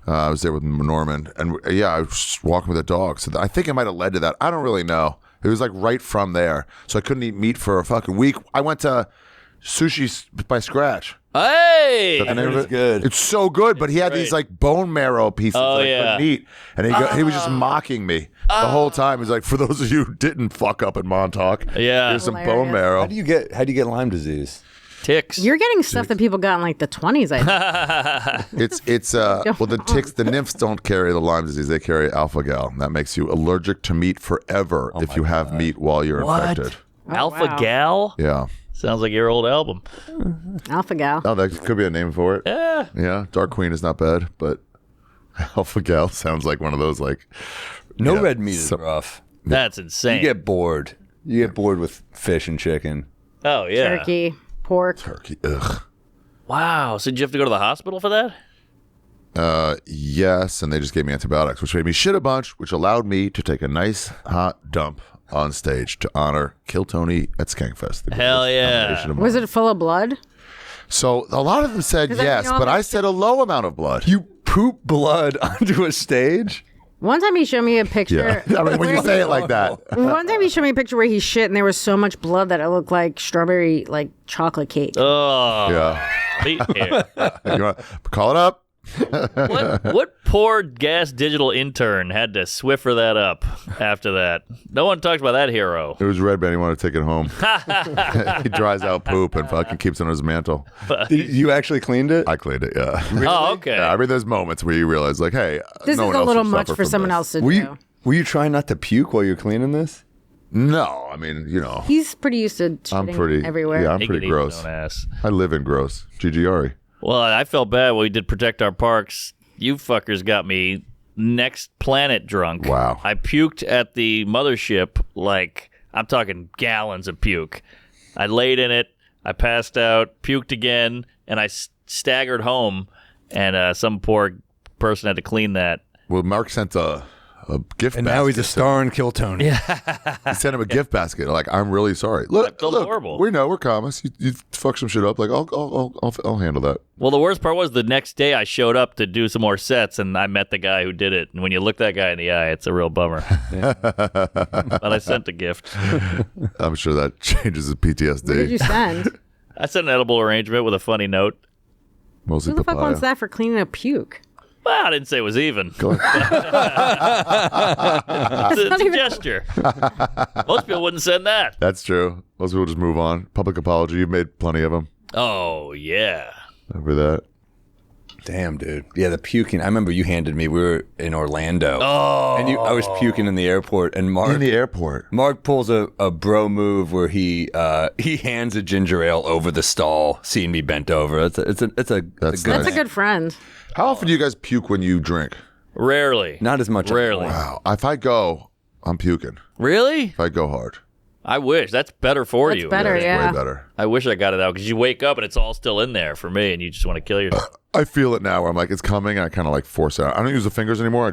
I was there with Norman, and I was just walking with a dog. So I think it might have led to that. I don't really know. It was right from there, so I couldn't eat meat for a fucking week. I went to Sushi by Scratch. Hey. The name of it's it? good. It's so good, but he had these bone marrow pieces Oh, that I yeah. couldn't eat, and he was just mocking me the whole time. He's like, "For those of you who didn't fuck up in Montauk, Yeah. here's some Hilarious. bone marrow." How do you get Lyme disease? Ticks. You're getting stuff that people got in the 20s, I think. It's well, the nymphs don't carry the Lyme disease; they carry alpha gal. That makes you allergic to meat forever if you have meat while you're infected. Alpha wow. Gal? Yeah. Sounds like your old album. Alpha gal. Oh, that could be a name for it. Yeah. Yeah. Dark Queen is not bad, but alpha gal sounds like one of those No Yeah, red meat is rough. That's insane. You get bored. You get bored with fish and chicken. Oh, yeah. Turkey, pork. turkey. Ugh. Wow. So did you have to go to the hospital for that? Yes, and they just gave me antibiotics, which made me shit a bunch, which allowed me to take a nice hot dump on stage to honor Kill Tony at Skankfest. Hell yeah. Was it full of blood? So a lot of them said yes, but I said a low amount of blood. You poop blood onto a stage? One time he showed me a picture. Yeah. I mean, when you say it like that. One time he showed me a picture where he shit and there was so much blood that it looked like strawberry, like chocolate cake. Oh. Yeah. Be here. You want to call it up? What poor gas digital intern had to Swiffer that up after that? No one talks about that hero. It was Red Band. He wanted to take it home. He dries out poop and fucking keeps it on his mantle. You actually cleaned it? I cleaned it, yeah. Oh, okay. Yeah, I mean, there's moments where you realize, like, hey, This no is one a else little will much suffer for from someone this. else to Were do. you trying not to puke while you're cleaning this? No, I mean, you know, He's pretty used to I'm shitting pretty everywhere. Yeah, I'm Take it pretty easy, gross. don't ass. I live in gross. Gigi Ari. Well, I felt bad when we did Protect Our Parks. You fuckers got me next planet drunk. Wow. I puked at the mothership, like, I'm talking gallons of puke. I laid in it, I passed out, puked again, and I staggered home, and some poor person had to clean that. Well, Mark sent a gift And basket. now he's a star in Kill Tony. Yeah. He sent him a gift basket. Like, I'm really sorry. Look, felt horrible. we know we're comics. You fuck some shit up. Like, I'll handle that. Well, the worst part was the next day I showed up to do some more sets, and I met the guy who did it. And when you look that guy in the eye, it's a real bummer. But I sent a gift. I'm sure that changes his PTSD. What did you send? I sent an edible arrangement with a funny note. Mostly Who the fuck papaya. wants that for cleaning a puke? Well, I didn't say it was even. Go ahead. It's a gesture. Most people wouldn't send that. That's true. Most people just move on. Public apology. You've made plenty of them. Oh, yeah. Over that. Damn, dude. Yeah, the puking. I remember you handed me. We were in Orlando. Oh. And I was puking in the airport, and In the airport. Mark pulls a bro move where he hands a ginger ale over the stall, seeing me bent over. It's a good. That's That's nice. a good friend. How often do you guys puke when you drink? Rarely. Not as much. Rarely. Wow. If I go, I'm puking. Really? If I go hard. I wish. That's better for That's you. better, It's yeah. way better. I wish I got it out because you wake up and it's all still in there for me and you just want to kill yourself. I feel it now where I'm like, it's coming, and I kind of like force it out. I don't use the fingers anymore.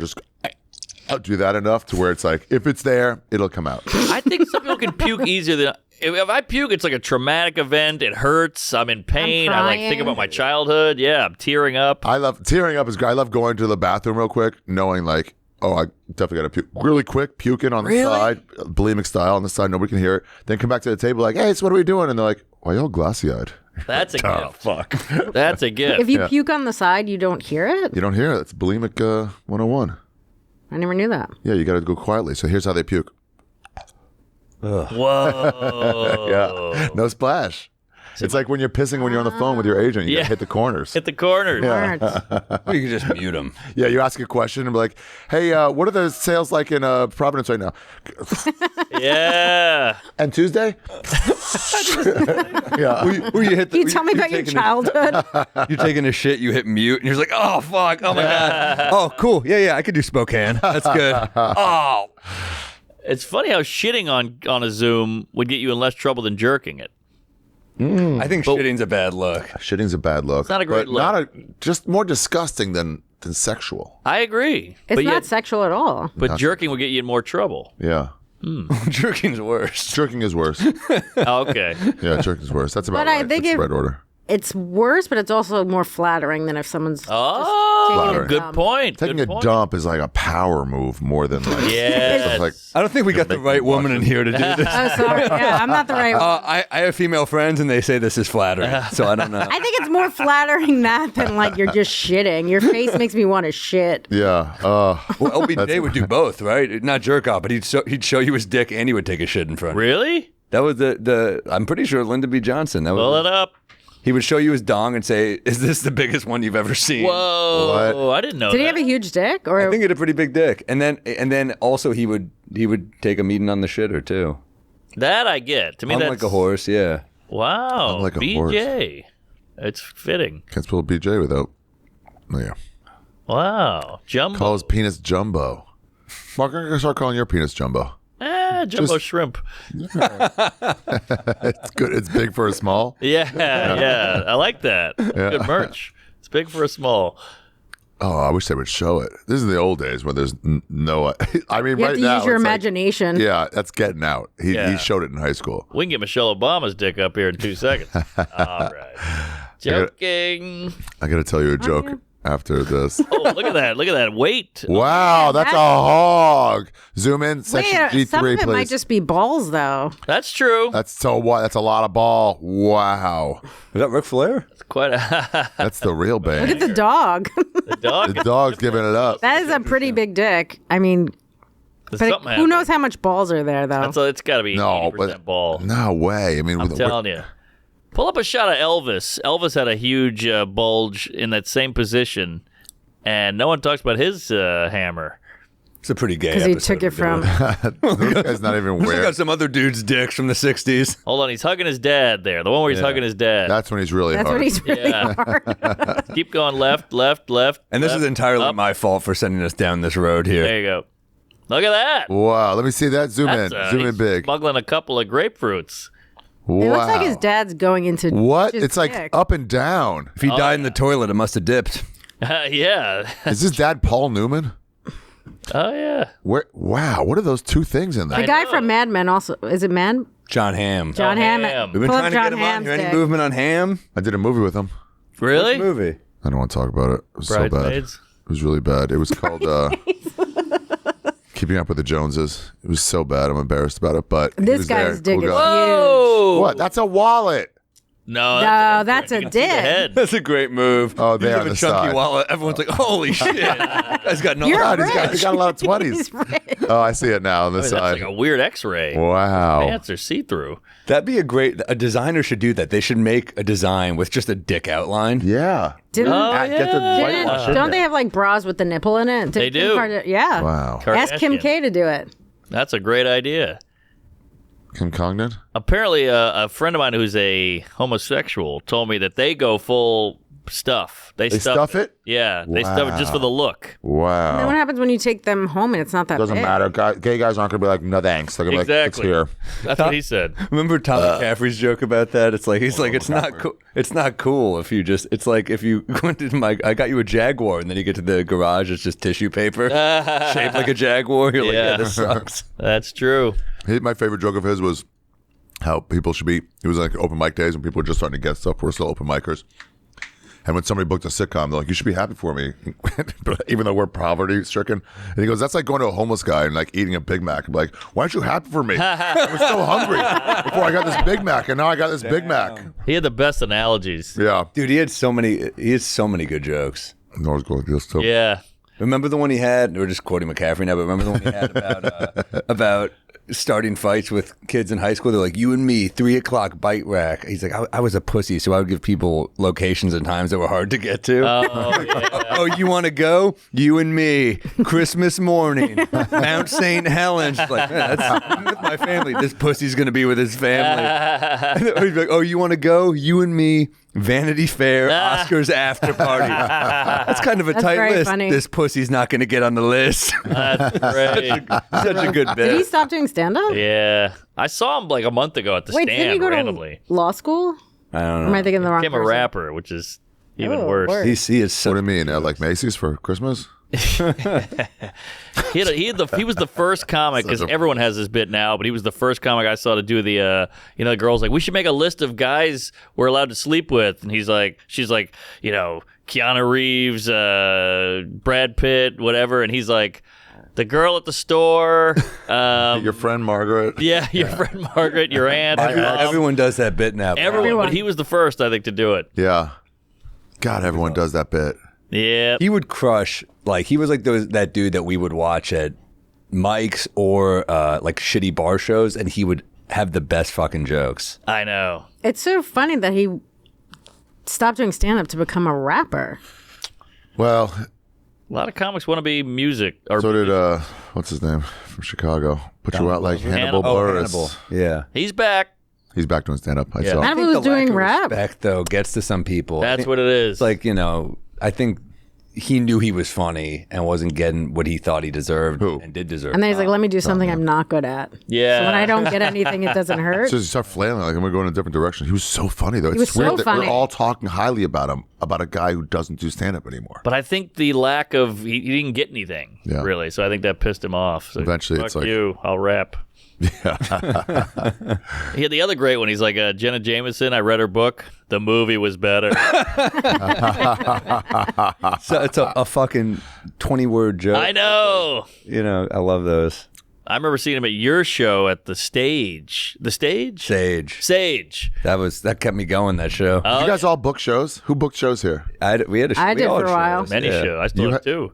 I'll do that enough to where it's like, if it's there, it'll come out. I think some people can puke easier than... If I puke, it's like a traumatic event. It hurts. I'm in pain. I like think crying. about my childhood. Yeah, I'm tearing up. I love tearing up is great. I love going to the bathroom real quick, knowing like, oh, I definitely got to puke really quick, puking on the side, bulimic style on the side. Nobody can hear it. Then come back to the table like, hey, so what are we doing? And they're like, why are y'all glassy-eyed? That's a Oh, gift. fuck. That's a gift. If you puke on the side, you don't hear it? You don't hear it. It's bulimic 101. I never knew that. Yeah, you got to go quietly. So here's how they puke. Whoa. Yeah. No splash. It's like when you're pissing when you're on the phone with your agent. You got to hit the corners. Hit the corners. Or you can just mute him. Yeah, you ask a question and be like, hey, what are the sales like in Providence right now? Yeah. And Tuesday? Yeah. Where you hit the, Can you tell me about your childhood? You're taking a shit, you hit mute, and you're just like, oh, fuck. Oh, my God. Oh, cool. Yeah, I could do Spokane. That's good. Oh. It's funny how shitting on a Zoom would get you in less trouble than jerking it. I think shitting's a bad look. Shitting's a bad look. It's not a great look. Just more disgusting than sexual. I agree. It's but not yet, sexual at all. but jerking would get you in more trouble. Yeah. Jerking's worse. Jerking is worse. Oh, okay. Yeah, jerking is worse. That's about But I right. think That's the it- right order. It's worse, but it's also more flattering than if someone's Oh, Flattering. good point. Taking good a point. dump is like a power move more than like. Yes. It's like, I don't think we got the make right me woman watch in it. here to do this. Oh, sorry. Yeah, I'm not the right one. I have female friends, and they say this is flattering, so I don't know. I think it's more flattering that than like you're just shitting. Your face makes me want to shit. yeah. Well, LBJ would do both, right? Not jerk off, but he'd show you his dick, and he would take a shit in front. Really? That was the I'm pretty sure Lyndon B. Johnson. That was Pull it up. He would show you his dong and say, "Is this the biggest one you've ever seen?" Whoa. I didn't know Did that. he have a huge dick? Or I think he had a pretty big dick, and then also he would take a meeting on the shitter too. That I get. To me, Hung that's... like a horse, yeah. Wow. Hung like a BJ. It's fitting. Can't spell BJ without. Yeah. Wow. Jumbo. Call his penis Jumbo. Mark, I'm gonna start calling your penis Jumbo. Jumbo just- shrimp. It's good. It's big for a small. Yeah. I like that. Good merch. It's big for a small. Oh, I wish they would show it. This is the old days where there's no. I mean, You right have to now use your it's like- imagination. yeah, that's getting out. He showed it in high school. We can get Michelle Obama's dick up here in 2 seconds. All right. Joking. I got to tell you a joke after this. Oh, look at that. Look at that weight. Wow, that's a hog. Zoom in, section G3, some of it please. might just be balls, though. That's true. That's so what? That's a lot of ball. Wow. Is that Ric Flair? It's quite a That's the real Look bang. at the dog. the dog. The dog's giving it up. That is a pretty big dick. I mean, but Something who happened. knows how much balls are there, though? It's got to be No, 80% but ball. no way. I mean, I'm telling you. Pull up a shot of Elvis. Elvis had a huge bulge in that same position, and no one talks about his hammer. It's a pretty gay Because he episode took it we're doing. from. This guy's not even We weird. got some other dude's dicks from the 60s. Hold on, he's hugging his dad there. The one where he's hugging his dad. That's when he's really That's hard. when he's really Yeah. hard. Keep going left, left, left. And this left, is entirely up. my fault for sending us down this road here. There you go. Look at that. Wow. Let me see that. Zoom in. Zoom in he's big. Smuggling a couple of grapefruits. Wow. It looks like his dad's going into What? his It's like dick. up and down. If he died in the toilet, it must have dipped. Yeah. Is his dad Paul Newman? Oh, yeah. Where? Wow. What are those two things in The there? guy know. from Mad Men also. Is it Mad? John Hamm. John Hamm. Hamm. We've been Pull trying up to get John him on Hamm's here. Any dick. movement on Hamm? I did a movie with him. Really? Movie. I don't want to talk about it. It was so bad. Bridesmaids? It was really bad. It was called Keeping Up with the Joneses. It was so bad. I'm embarrassed about it. But he This was guy's there. dick Cool is guy. huge. Whoa. What? That's a wallet. No, No, that's a you can see the dick. head. That's a great move. Oh, they You are have a the chunky side. wallet. Everyone's like, holy shit. Guy's got no You're God, rich. he's got a lot of 20s. He's rich. Oh, I see it now on the I mean, that's side. like a weird X-ray. Wow. Pants are see-through. That'd be a designer should do that. They should make a design with just a dick outline. Yeah. Didn't, Get the whitewash in don't they there. have like bras with the nipple in it? They do. Yeah. Wow. Ask Kim Kardashian. K to do it. That's a great idea. Kim Congdon? Apparently, a friend of mine who's a homosexual told me that they go full stuff. They stuff it? Yeah, they stuff it just for the look. Then what Wow. happens when you take them home and it's not that Doesn't big? matter. Gay guys aren't going to be like, no thanks. They're going to be like, Exactly. it's here. That's what he said. Remember Tom McCaffrey's joke about that? It's like he's like it's not cool. It's not cool if you just. It's like if you went to I got you a Jaguar, and then you get to the garage, it's just tissue paper shaped like a Jaguar. You're like, yeah, this sucks. That's true. My favorite joke of his was how people should be. It was like open mic days when people were just starting to get stuff. We're still open micers. And when somebody booked a sitcom, they're like, you should be happy for me. But even though we're poverty stricken. And he goes, that's like going to a homeless guy and like eating a Big Mac. I'm like, why aren't you happy for me? I was so hungry before I got this Big Mac. And now I got this Big Mac. He had the best analogies. Yeah. Dude, he had so many good jokes. No, I was going like this too. Yeah. Remember the one he had? We're just quoting McCaffrey now, but remember the one he had about starting fights with kids in high school? They're like, you and me, 3 o'clock bite rack. He's like, I was a pussy, so I would give people locations and times that were hard to get to. Oh, yeah. Oh, you want to go? You and me, Christmas morning, Mount St. Helens. Like, man, I'm with my family. This pussy's gonna be with his family. He'd be like, oh, you want to go? You and me, Vanity Fair, Oscars after party. That's kind of a That's tight very list. funny. This pussy's not gonna get on the list. That's great. Such a good Did he bit. stop doing stand up? Yeah. I saw him like a month ago at the Wait, did he stand go randomly. to law school? I don't Or am I know. thinking the wrong Became a person? rapper, which is even Oh, worse. word. He is What so do you mean? Like Macy's for Christmas? He was the first comic, because everyone has this bit now, but he was the first comic I saw to do the the girls like, we should make a list of guys we're allowed to sleep with, and she's like, Keanu Reeves, Brad Pitt, whatever, and he's like, the girl at the store, Your friend Margaret? yeah, your friend Margaret, your aunt, your mom. everyone does that bit now. Everyone, but he was the first, I think, to do it. Yeah. God, everyone does that bit. Yeah. He would crush, like, he was like that dude that we would watch at Mike's or like shitty bar shows, and he would have the best fucking jokes. I know. It's so funny that he stopped doing stand up to become a rapper. Well, A lot of comics want to be music. Or so did, what's his name from Chicago? Put you out like Hannibal Buress. Hannibal. Yeah. He's back. He's back doing stand up. I Yeah. saw. Hannibal I think was the lack doing of rap. respect, though, gets to some people. That's what it is. It's like, I think he knew he was funny and wasn't getting what he thought he deserved and did deserve. And then he's like, let me do something I'm not good at. Yeah. So when I don't get anything, it doesn't hurt. So you start flailing like I'm going to go in a different direction. He was so funny though. It's was weird so that funny. we're all talking highly about him, about a guy who doesn't do stand up anymore. But I think the lack of he didn't get anything really, so I think that pissed him off. So Eventually, fuck it's like you, I'll rap. Yeah. He had the other great one. He's like Jenna Jameson. I read her book. The movie was better. So it's a fucking 20-word joke. I know. I love those. I remember seeing him at your show at the Stage. The Stage? Sage. That kept me going, that show. Did you guys all book shows? Who booked shows here? I did for a while. Many shows. I still have two.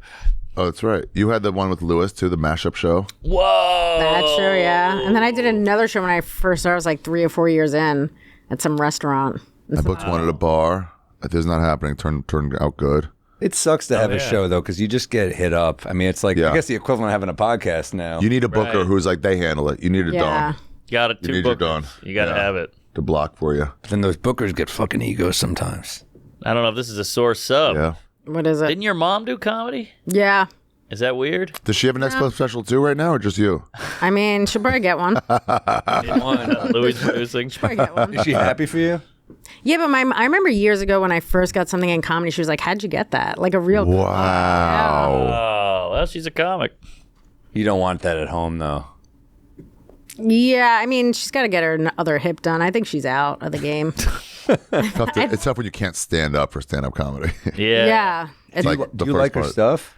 Oh, that's right. You had the one with Lewis too, the mashup show. Whoa. That show, yeah. And then I did another show when I first started. I was like 3 or 4 years in at some restaurant. I booked one at a bar. That is not happening. Turned out good. It sucks to have a show, though, because you just get hit up. I mean, it's like, I guess the equivalent of having a podcast now. You need a booker who's like, they handle it. You need a Don. Got it. You Two need your bookers. Don. You got to have it. To block for you. But then those bookers get fucking egos sometimes. I don't know if this is a sore sub. Yeah. What is it? Didn't your mom do comedy? Yeah. Is that weird? Does she have an Expo special too right now, or just you? I mean, she'll probably get one. Louis producing. Probably get one. Is she happy for you? Yeah, but I remember years ago when I first got something in comedy, she was like, how'd you get that? Like a real Wow. Oh, well, she's a comic. You don't want that at home, though. Yeah, I mean, she's got to get her other hip done. I think she's out of the game. It's tough when you can't stand up for stand up comedy. Yeah. Yeah. It's like Do the you first like her part. stuff?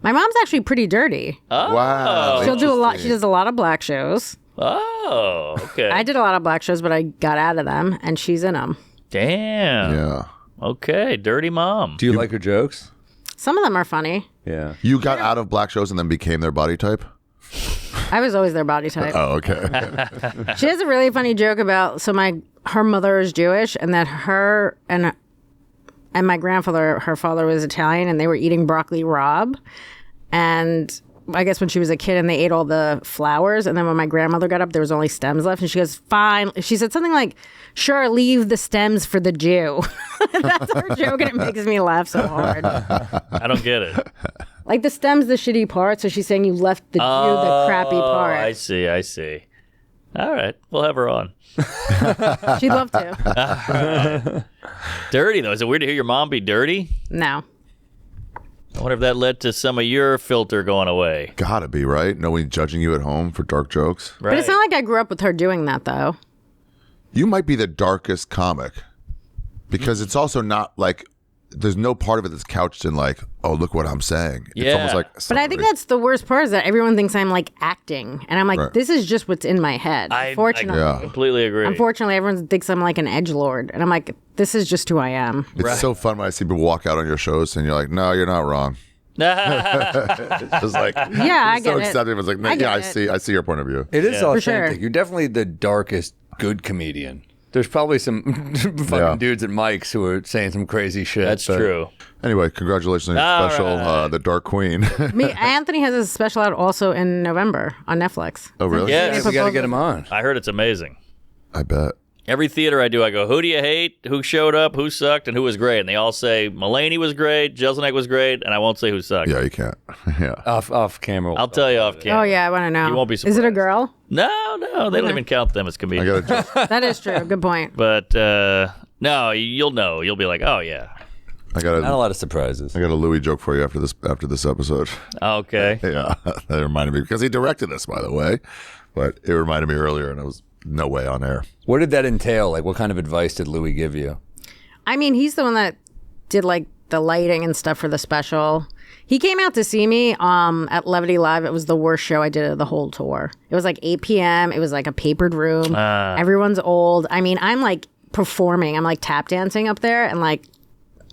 My mom's actually pretty dirty. Wow. She'll do a lot. She does a lot of black shows. Oh, okay. I did a lot of black shows, but I got out of them, and she's in them. Damn. Yeah. Okay, dirty mom. Do you like her jokes? Some of them are funny. Yeah. You got out of black shows and then became their body type? I was always their body type. Oh, okay. She has a really funny joke about her mother is Jewish, and that her and my grandfather, her father was Italian, and they were eating broccoli rabe. And I guess when she was a kid and they ate all the flowers, and then when my grandmother got up, there was only stems left, and she goes, fine. She said something like, sure, leave the stems for the Jew. That's her joke, and it makes me laugh so hard. I don't get it. Like the stem's the shitty part, so she's saying you left the Jew the crappy part. I see. All right, we'll have her on. She'd love to. Dirty, though. Is it weird to hear your mom be dirty? No. I wonder if that led to some of your filter going away. Gotta be, right? No one judging you at home for dark jokes. Right. But it's not like I grew up with her doing that, though. You might be the darkest comic because it's also not like there's no part of it that's couched in like, oh, look what I'm saying. It's Yeah. almost like But I think that's the worst part is that everyone thinks I'm like acting. And I'm like, Right. this is just what's in my head. Unfortunately. Yeah. completely agree. Unfortunately, everyone thinks I'm like an edgelord. And I'm like, this is just who I am. it's so fun when I see people walk out on your shows and you're like, no, you're not wrong. It's just like Yeah, I so get it. accepting. It's like, I get I see your point of view. It is authentic. sure. You're definitely the darkest good comedian. There's probably some fucking dudes at Mike's who are saying some crazy shit. That's but- true. Anyway, congratulations on your All special, right. The Dark Queen. Anthony has a special out also in November on Netflix. Oh, really? Yes. We got to get him on. I heard it's amazing. I bet. Every theater I do, I go, who do you hate? Who showed up? Who sucked? And who was great? And they all say Mulaney was great, Jeselnik was great, and I won't say who sucked. Yeah, you can't. Yeah. Off camera. I'll tell you off camera. Oh, yeah, I want to know. You won't be Is it a surprised. girl? No, they don't even count them as I comedians. gotta just, That is true. Good point. But no, you'll know. You'll be like, oh yeah, I got Not a lot of surprises. I got a Louis joke for you after this episode. okay. Yeah, that reminded me because he directed this, by the way. But it reminded me earlier, and it was no way on air. What did that entail? Like, what kind of advice did Louis give you? I mean, he's the one that did like the lighting and stuff for the special. He came out to see me at Levity Live. It was the worst show I did of the whole tour. It was like 8 p.m. It was like a papered room. Everyone's old. I mean, I'm like performing. I'm like tap dancing up there, and like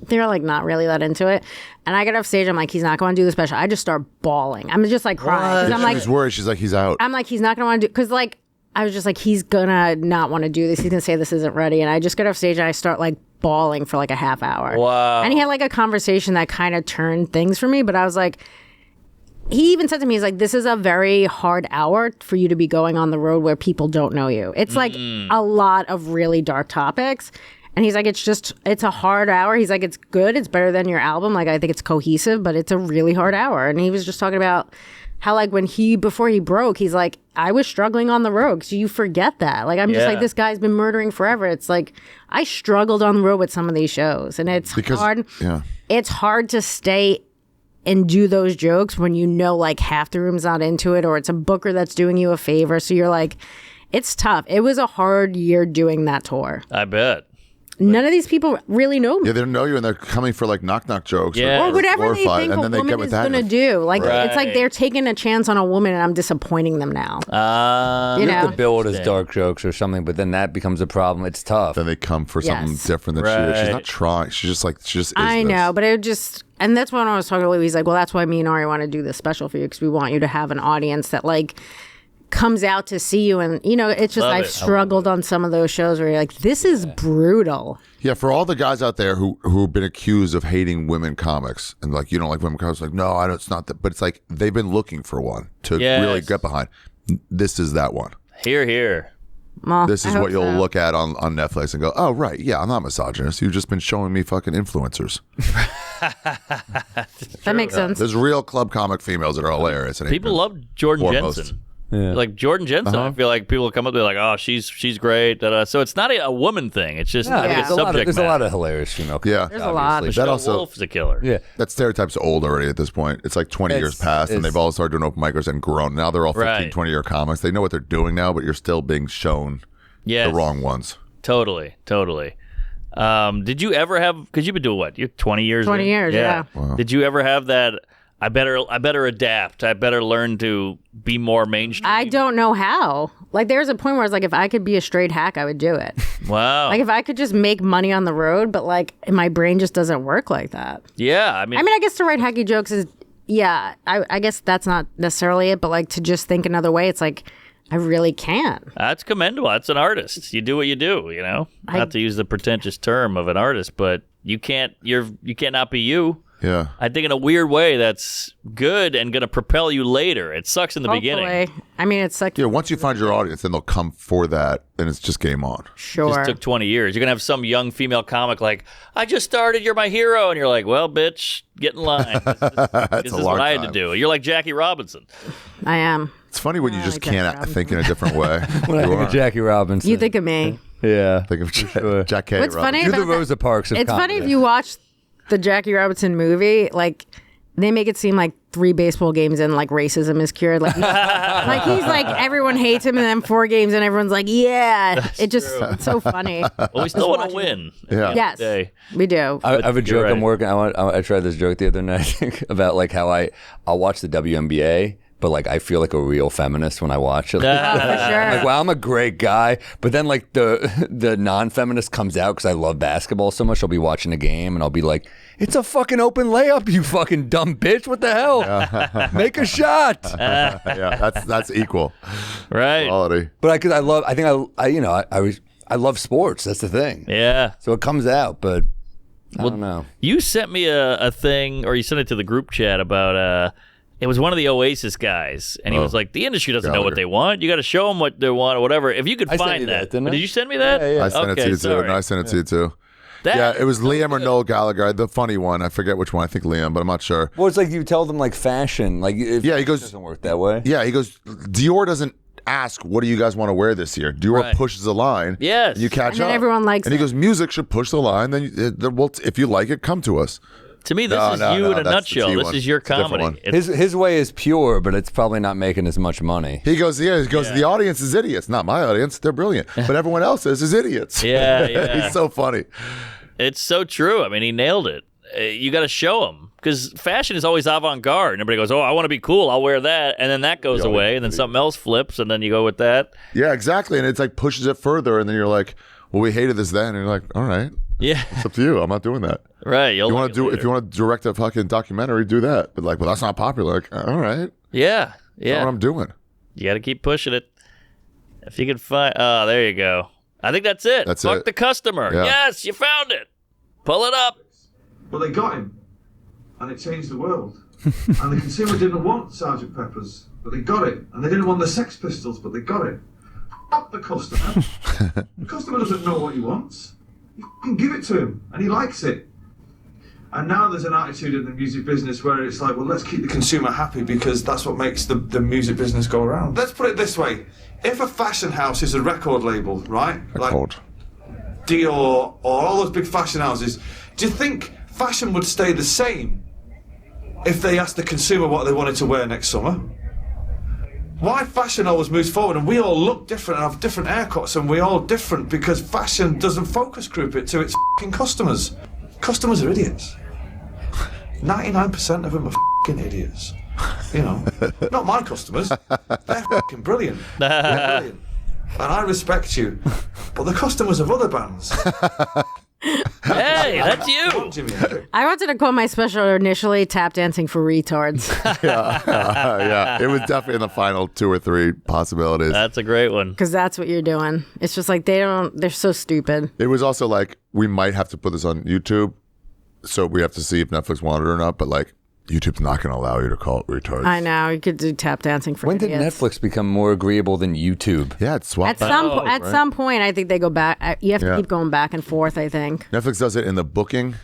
they're like not really that into it. And I get off stage. I'm like, he's not going to do the special. I just start bawling. I'm just like crying. 'Cause I'm like, She's worried. She's like, he's out. I'm like, he's not going to want to do, because like, I was just like, he's gonna not want to do this. He's gonna say this isn't ready. And I just get off stage and I start like bawling for like a half hour. Wow. And he had like a conversation that kind of turned things for me. But I was like, he even said to me, he's like, this is a very hard hour for you to be going on the road where people don't know you. It's like a lot of really dark topics. And he's like, it's a hard hour. He's like, it's good. It's better than your album. Like, I think it's cohesive, but it's a really hard hour. And he was just talking about how, like, before he broke, he's like, I was struggling on the road. So you forget that. Like, I'm just like, this guy's been murdering forever. It's like, I struggled on the road with some of these shows. And it's hard. Yeah. It's hard to stay and do those jokes when you know, like, half the room's not into it, or it's a booker that's doing you a favor. So you're like, it's tough. It was a hard year doing that tour. I bet. None of these people really know me. Yeah, they don't know you, and they're coming for like knock jokes, or whatever they think and a then they woman is going to do. Like it's like they're taking a chance on a woman, and I'm disappointing them now. You have to build as dark jokes or something, but then that becomes a problem. It's tough. Then they come for something different than she is. She's not trying. She just is. I know, but it just, and that's when I was talking to Louis. He's like, well, that's why me and Ari want to do this special for you, because we want you to have an audience that like comes out to see you. And it's just I've struggled on some of those shows where you're like, this is brutal. Yeah, for all the guys out there who've been accused of hating women comics and like, you don't like women comics, like, no, it's not that, but it's like they've been looking for one to really get behind. This is that one. Here. Well, this is what you'll look at on Netflix and go, oh, right, yeah, I'm not misogynist. You've just been showing me fucking influencers. That makes sense. There's real club comic females that are hilarious. And people love Jordan Jensen. Yeah. Like Jordan Jensen, I feel like people come up to like, oh, she's great. So it's not a woman thing. It's just a subject There's a lot of hilarious female. Yeah, there's a lot. Michelle Wolf's a killer. Yeah, that stereotype's old already at this point. It's like 20 years past, and they've all started doing open micers and grown. Now they're all 15, 20-year comics. They know what they're doing now, but you're still being shown the wrong ones. Totally. Did you ever have? Because you've been doing what? You're 20 years. 20 years. Yeah. Wow. Did you ever have that? I better adapt. I better learn to be more mainstream. I don't know how. Like, there's a point where it's like, if I could be a straight hack, I would do it. Wow. Like, if I could just make money on the road, but like, my brain just doesn't work like that. Yeah, I mean, I guess to write hacky jokes is, I guess that's not necessarily it, but like to just think another way, it's like, I really can't. That's commendable. That's an artist. You do what you do. Not to use the pretentious term of an artist, but you can't not be you. Yeah. I think in a weird way that's good and going to propel you later. It sucks in the beginning. I mean, it's like... Yeah, once you find your audience, then they'll come for that, and it's just game on. Sure. It just took 20 years. You're going to have some young female comic like, I just started, you're my hero. And you're like, well, bitch, get in line. This is what I had to do. You're like Jackie Robinson. I am. It's funny when you just can't think in a different way. When I think of Jackie Robinson. You think of me. Yeah. Think of Jack K. What's funny You're about the Rosa Parks of It's comedy. funny if you watch the Jackie Robinson movie, like, they make it seem like 3 baseball games and like racism is cured. Like, he's like, everyone hates him, and then 4 games and everyone's like, yeah. It's so funny. Well, we still want to win. Yeah. Yes, we do. I have a joke right. I'm working. I tried this joke the other night about like how I'll watch the WNBA, but like I feel like a real feminist when I watch it. For sure. Like, wow, I'm a great guy, but then like the non-feminist comes out because I love basketball so much. I'll be watching a game and I'll be like, it's a fucking open layup, you fucking dumb bitch. What the hell? Make a shot. Yeah, that's equal. Right. Quality. But I love sports. That's the thing. Yeah. So it comes out, but I don't know. You sent me a thing, or you sent it to the group chat about it was one of the Oasis guys, and he was like, the industry doesn't know what they want. You got to show them what they want or whatever. If you could find that. didn't I? Did you send me that? Yeah. I sent it to you too. And I sent it to you too. It was Liam or Noel Gallagher, the funny one. I forget which one. I think Liam, but I'm not sure. Well, it's like you tell them like fashion. Like, if he goes, it doesn't work that way. Yeah, he goes, Dior doesn't ask, what do you guys want to wear this year? Dior pushes the line. Yes. And you catch And then up. everyone likes And he goes, music should push the line. Then if you like it, come to us. To me, this is you in a nutshell. This is your comedy. His way is pure, but it's probably not making as much money. He goes, the audience is idiots. Not my audience. They're brilliant. But everyone else is idiots. Yeah. He's so funny. It's so true. I mean, he nailed it. You got to show him, because fashion is always avant-garde. And everybody goes, oh, I want to be cool. I'll wear that. And then that goes away. And then something else flips. And then you go with that. Yeah, exactly. And it's like pushes it further. And then you're like, well, we hated this then. And you're like, all right. Yeah. It's up to you. I'm not doing that. Right. If you want to direct a fucking documentary, do that. But like, well, that's not popular. Like, all right. Yeah. That's not what I'm doing. You got to keep pushing it. If you can find, oh, there you go. I think that's it. Fuck the customer. Yeah. Yes, you found it. Pull it up. But they got him, and it changed the world. And the consumer didn't want Sgt. Pepper's, but they got it. And they didn't want the Sex Pistols, but they got it. Fuck the customer. The customer doesn't know what he wants. you can give it to him, and he likes it. And now there's an attitude in the music business where it's like, well, let's keep the consumer happy because that's what makes the music business go around. Let's put it this way. If a fashion house is a record label, right? Like Dior or all those big fashion houses, do you think fashion would stay the same if they asked the consumer what they wanted to wear next summer? Why fashion always moves forward and we all look different and have different haircuts and we're all different because fashion doesn't focus group it to its f***ing customers. Customers are idiots. 99% of them are f***ing idiots. You know, not my customers. They're f***ing brilliant. They're brilliant. And I respect you. But the customers of other bands. Hey, that's you. I wanted to call my special initially Tap Dancing for Retards. Yeah, it was definitely in the final 2 or 3 possibilities. That's a great one. Because that's what you're doing. It's just like they're so stupid. It was also like, we might have to put this on YouTube, so we have to see if Netflix wanted it or not, but like, YouTube's not going to allow you to call it retards. I know. You could do Tap Dancing for When idiots. did Netflix become more agreeable than YouTube? Yeah, it's swapped. At some point, I think they go back. You have to keep going back and forth, I think. Netflix does it in the booking,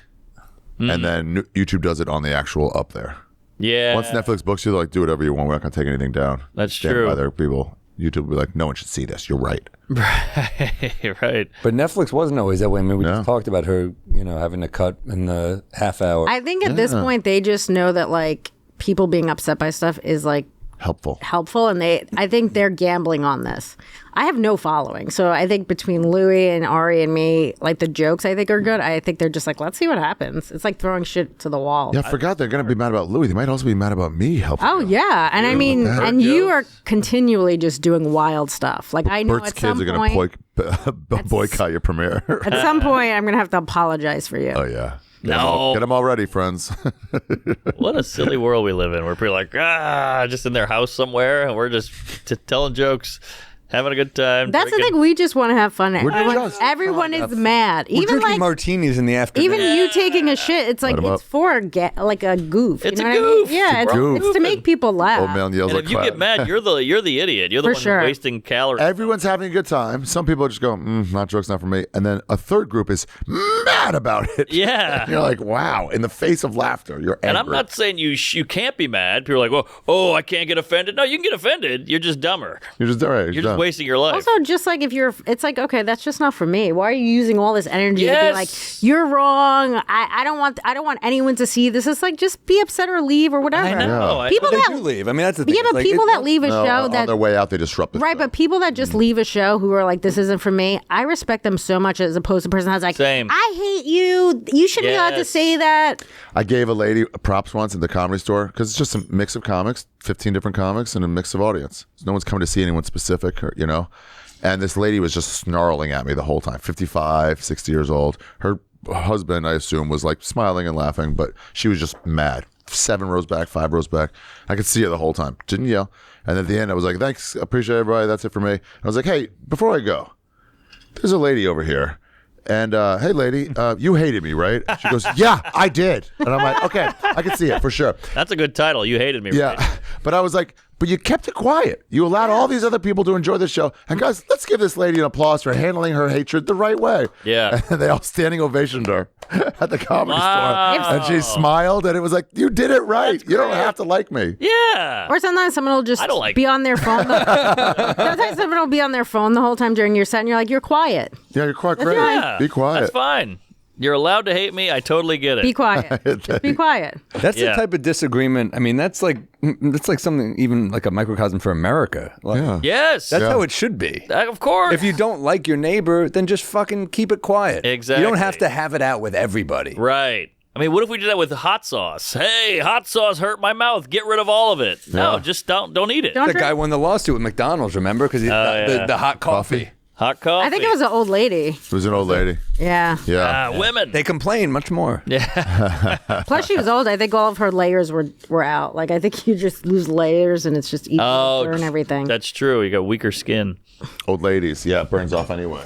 and then YouTube does it on the actual up there. Yeah. Once Netflix books you, they're like, do whatever you want. We're not going to take anything down. That's Stand true. by their people. YouTube will be like, no one should see this. You're right. Right. But Netflix wasn't always that way. I mean, we just talked about her, having to cut in the half hour. I think at this point, they just know that, like, people being upset by stuff is, like, helpful, and I think they're gambling on this. I have no following, so I think between Louis and Ari and me, like, the jokes I think are good. I think they're just like, let's see what happens. It's like throwing shit to the wall. Yeah, I forgot they're going to be mad about Louis. They might also be mad about me helping. Oh yeah, and I mean, and you are continually just doing wild stuff. Like, I know Bert's at some kids are point, going to boycott your premiere. at some point, I'm going to have to apologize for you. Oh yeah. No. Get them all ready, friends. What a silly world we live in. We're pretty like, just in their house somewhere, and we're just telling jokes, having a good time. That's the thing. We just want to have fun. Everyone is mad. We're Even drinking like martinis in the afternoon. even you taking a shit. It's like Light 'em it's up. for like a goof. It's you know a what I mean? goof. Yeah, It's a goof. it's to make people laugh. Old man yells And like if you crap. get mad, you're the idiot. You're the For one sure. wasting calories. Everyone's having a good time. Some people just go, not jokes, not for me. And then a third group is mad about it. Yeah. And you're like, wow, in the face of laughter, you're angry. And I'm not saying you can't be mad. People are like, well, I can't get offended. No, you can get offended. You're just dumber. You're just all right. You're just wasting your life. Also, just like it's like, okay, that's just not for me. Why are you using all this energy to be Yes. like, you're wrong. I don't want anyone to see this. It's like, just be upset or leave or whatever. I know. Yeah. People They that do leave. I mean, that's the thing. yeah, It's but like, people that leave a No, show on that their way out, they disrupt the right, show. but people that just leave a show who are like, this isn't for me, I respect them so much as opposed to a person that's like, Same. I hate you. You shouldn't be allowed to Yes. say that. I gave a lady props once at the Comedy Store because it's just a mix of comics, 15 different comics, and a mix of audience. So no one's coming to see anyone specific, And this lady was just snarling at me the whole time, 55, 60 years old. Her husband, I assume, was like smiling and laughing, but she was just mad. 7 rows back, 5 rows back. I could see her the whole time. Didn't yell. And at the end, I was like, thanks, appreciate everybody. That's it for me. And I was like, hey, before I go, there's a lady over here. And, hey, lady, you hated me, right? She goes, yeah, I did. And I'm like, okay, I can see it for sure. That's a good title. You hated me. Yeah. Right? But I was like, but you kept it quiet. You allowed all these other people to enjoy the show. And guys, let's give this lady an applause for handling her hatred the right way. Yeah. And they all standing ovationed her at the Comedy Wow. Store. And she smiled, and it was like, you did it right. You don't have to like me. Yeah. Or sometimes someone will just I don't like be on their phone. Sometimes someone will be on their phone the whole time during your set, and you're like, you're quiet. Yeah, you're quite great. Yeah. Be quiet. That's fine. You're allowed to hate me. I totally get it. Be quiet. Just be quiet. That's Yeah. the type of disagreement. I mean, that's like something even like a microcosm for America. Like, Yeah. Yes. That's how it should be. Of course. If you don't like your neighbor, then just fucking keep it quiet. Exactly. You don't have to have it out with everybody. Right. I mean, what if we did that with hot sauce? Hey, hot sauce hurt my mouth. Get rid of all of it. No, just don't eat it. Don't The drink- guy won the lawsuit with McDonald's, remember? Because yeah. the hot coffee. Hot coffee. I think it was an old lady. It was an old lady. Yeah. Yeah. Women. They complain much more. Plus, she was old. I think all of her layers were out. Like, I think you just lose layers, and it's just easy to burn everything. That's true. You got weaker skin. Old ladies. Yeah, it burns off anyway.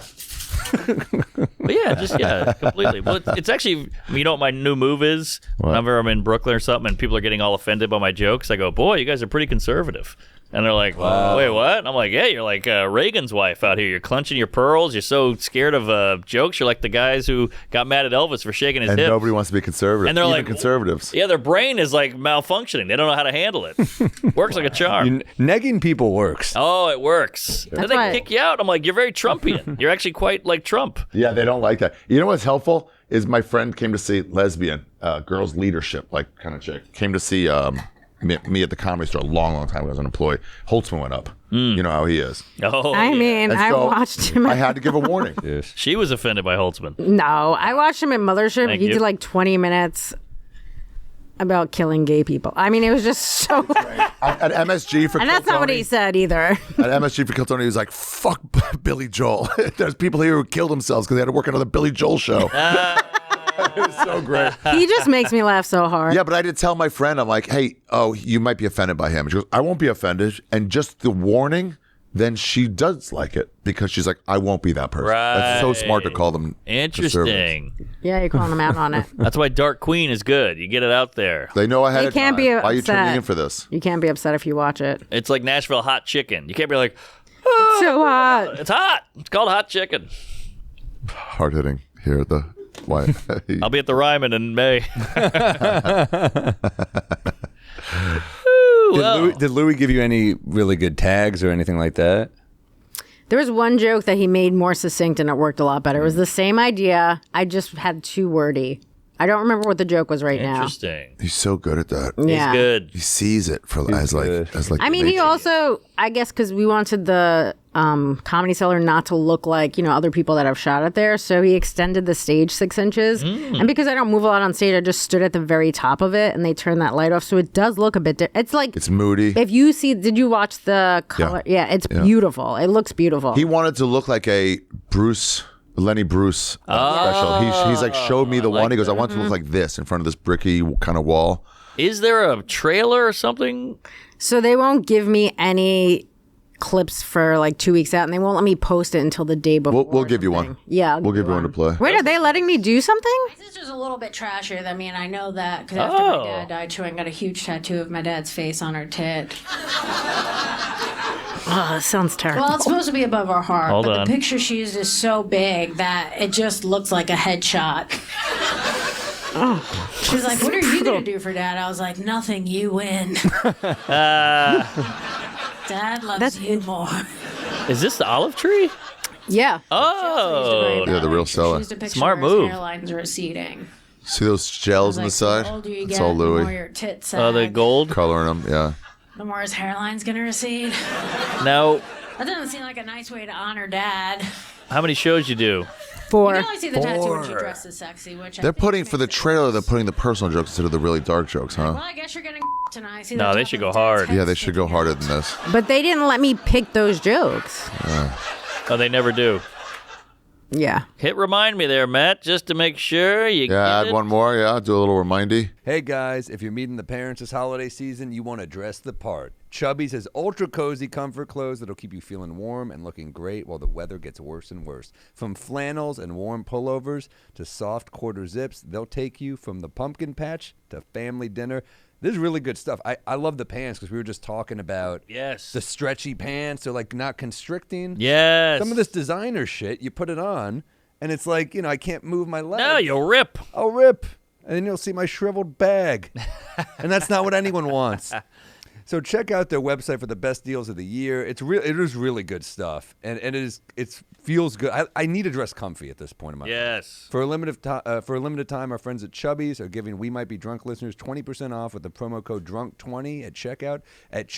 But yeah, completely. Well, it's actually, you know what my new move is? What? Whenever I'm in Brooklyn or something and people are getting all offended by my jokes, I go, boy, you guys are pretty conservative. And they're like, wait, what? And I'm like, yeah, you're like Reagan's wife out here. You're clenching your pearls. You're so scared of jokes. You're like the guys who got mad at Elvis for shaking his And hip. nobody wants to be conservative. And they're Even like, conservatives. Yeah, their brain is like malfunctioning. They don't know how to handle it. Works like a charm. Negging people works. Oh, it works. Then they right. kick you out. I'm like, you're very Trumpian. You're actually quite like Trump. Yeah, they don't like that. You know what's helpful is my friend came to see lesbian, girls leadership, like kind of chick. Came to see me at the Comedy Store a long time ago as an employee. Holtzman went up. You know how he is. Oh, I mean, And I so watched him. I had to give a warning. she was offended by Holtzman. No, I watched him at Mothership. Thank He you. did like 20 minutes about killing gay people. I mean, it was just so. At MSG for And that's not what he said either. At MSG for Kill Tony, he was like, fuck Billy Joel. There's people here who killed themselves because they had to work another Billy Joel show. It was so great. He just makes me laugh so hard. Yeah, but I did tell my friend, I'm like, hey, you might be offended by him. She goes, I won't be offended. And just the warning, then she does like it because she's like, I won't be that person. That's so smart to call them conservatives. Interesting. Yeah, you're calling him out on it. That's why Dark Queen is good. You get it out there. They know ahead They of can't time. be Why are you tuning upset. in for this? You can't be upset if you watch it. It's like Nashville hot chicken. You can't be like, It's so hot. it's hot. It's called hot chicken. Hard hitting here at the why? I'll be at the Ryman in May. Did Louis give you any really good tags or anything like that? There was one joke that he made more succinct and it worked a lot better. It was the same idea. I just had too wordy. I don't remember what the joke was right now. Interesting. He's so good at that. Yeah. He's good. He sees it as like. I mean, he nature. also, I guess, because we wanted the Comedy Cellar not to look like, other people that have shot it there. So he extended the stage 6 inches. And because I don't move a lot on stage, I just stood at the very top of it and they turned that light off. So it does look a bit different. It's like, It's moody. if you see, did you watch the color? Yeah, it's beautiful. It looks beautiful. He wanted to look like a Lenny Bruce special. He's like showed me the one. He goes, I want it to look like this in front of this bricky kind of wall. Is there a trailer or something? So they won't give me any clips for like 2 weeks out, and they won't let me post it until the day before. We'll give you one. Yeah, I'll We'll give you one to play. Wait, are they letting me do something? My sister's a little bit trashier than me, and I know that because after my dad died, she went and got a huge tattoo of my dad's face on her tit. Oh, that sounds terrible. Well, it's supposed to be above her heart, Hold but on. the picture she used is so big that it just looks like a headshot. She's like, "What are you gonna do for Dad?" I was like, "Nothing. You win." Dad loves you more. Is this the olive tree? Yeah. Oh. Yeah, the real seller. She used a picture Smart where his move. hairlines receding. See those gels on the Like, side? the older you It's get, all the more Louis. your tits Oh, the sag, gold. Coloring them, yeah. the more his hairline's gonna recede. Now, That doesn't seem like a nice way to honor Dad. how many shows you do? You 4. can only see the tattoo when she dresses sexy, which I They're think putting for the makes it trailer. worse. They're putting the personal jokes instead of the really dark jokes, Well, huh? I guess you're getting tonight. See No, the they top should of go the dad's hard. head Yeah, they should go sticking harder out. than this. But they didn't let me pick those jokes. Oh, they never do. Yeah. Hit remind me there, Matt, just to make sure you Yeah, get add it. one more. Yeah, do a little remindy. Hey guys, if you're meeting the parents this holiday season, you want to dress the part. Chubby's has ultra cozy comfort clothes that'll keep you feeling warm and looking great while the weather gets worse and worse. From flannels and warm pullovers to soft quarter zips, they'll take you from the pumpkin patch to family dinner. This is really good stuff. I love the pants because we were just talking about Yes. the stretchy pants, so like not constricting. Yes. Some of this designer shit, you put it on, and it's like, I can't move my legs. No, you'll rip. I'll rip. And then you'll see my shriveled bag. And that's not what anyone wants. So check out their website for the best deals of the year. It is really good stuff. And it feels good. I need to dress comfy at this point in my life. Yes. For a limited time, our friends at Chubby's are giving We Might Be Drunk listeners 20% off with the promo code DRUNK20 at checkout at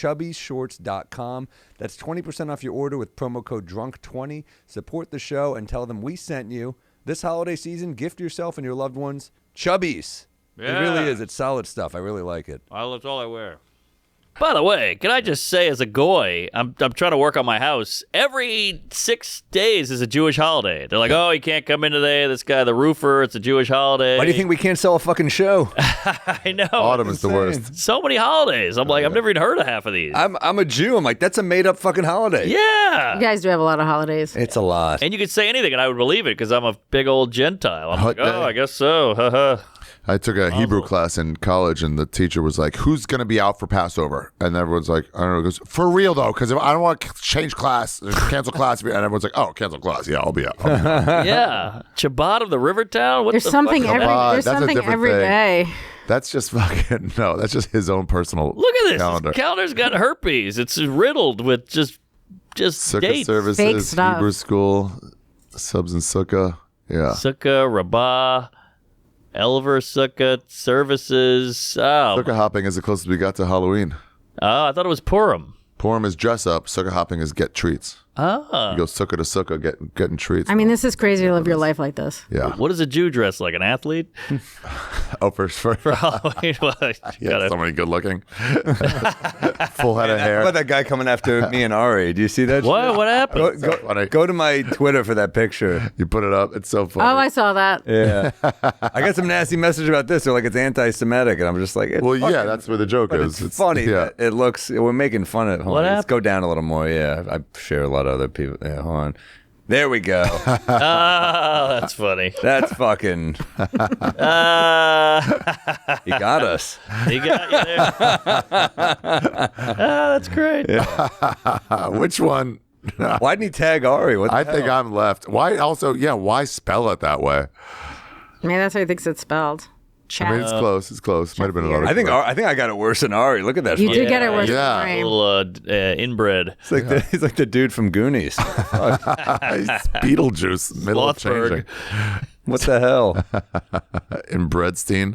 chubbysshorts.com. That's 20% off your order with promo code DRUNK20. Support the show and tell them we sent you. This holiday season, gift yourself and your loved ones Chubby's. Yeah. It really is. It's solid stuff. I really like it. That's all I wear. By the way, can I just say as a goy, I'm trying to work on my house. Every 6 days is a Jewish holiday. They're like, oh, you can't come in today. This guy, the roofer, it's a Jewish holiday. Why do you think we can't sell a fucking show? I know. Autumn is the insane. worst. So many holidays. I'm like, I've never even heard of half of these. I'm a Jew. I'm like, that's a made up fucking holiday. Yeah. You guys do have a lot of holidays. It's a lot. And you could say anything and I would believe it because I'm a big old Gentile. I'm like, Hot day. oh, I guess so. Haha. I took a Hebrew class in college, and the teacher was like, "Who's going to be out for Passover?" And everyone's like, "I don't know." He goes, "For real though, because if I don't want to change class, cancel class," and everyone's like, "Oh, cancel class. Yeah, I'll be out." Yeah, Chabad of the Rivertown. What There's the something fuck? every. There's That's a something different every thing. day. That's just fucking no. That's just his own personal. Look at this. calendar. This calendar's got herpes. It's riddled with just Sukkah dates. Fake services, stuff. Hebrew school, subs and Sukkah. Yeah. Sukkah, Rabbah, Elver Sukkah, services. Oh, Sukkah hopping is the closest we got to Halloween. I thought it was Purim. Purim is dress up. Sukkah hopping is get treats. Oh. You go sukkah to sukkah, getting treats. I mean, this is crazy to live your life like this. Yeah. What does a Jew dress like? An athlete? Oh, for Halloween? Well, yeah, somebody good looking. Full head of How hair. about that guy coming after me and Ari? Do you see that? What? What happened? Go to my Twitter for that picture. You put it up. It's so funny. Oh, I saw that. Yeah. I got some nasty message about this. They're like, it's anti-Semitic. And I'm just like, it's Well, yeah, fucking- that's where the joke but is. it's funny. Yeah. It looks, we're making fun of it. Hold What on, let's happened? go down a little more. Yeah. I share a lot of other people. Yeah, hold on. There we go. Oh, that's funny. That's fucking, Uh, he got us. he got you there. That's great. Which one? Why didn't he tag Ari? What the I think hell? I'm left. Why also, yeah, why spell it that way? Maybe that's how he thinks it's spelled. I mean, it's close. It's close. Might have been a lot of I think I got it worse than Ari. Look at that. You fucking- did get it worse Yeah. than Ari. Little inbred. He's like, he's like the dude from Goonies. He's Beetlejuice, middle of Slothberg. changing. What the hell? In Breadstein.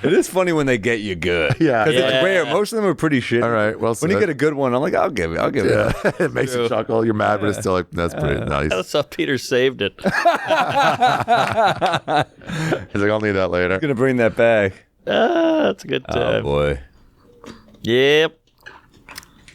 It is funny when they get you good. Yeah. Because it's Yeah. rare. Most of them are pretty shitty. All right, well When you said. get a good one, I'm like, I'll give it. Yeah, it makes you chuckle. You're mad, but it's still like, that's pretty nice. That's how Peter saved it. He's like, I'll need that later. I'm gonna bring that back. That's a good Oh time. boy. Yep.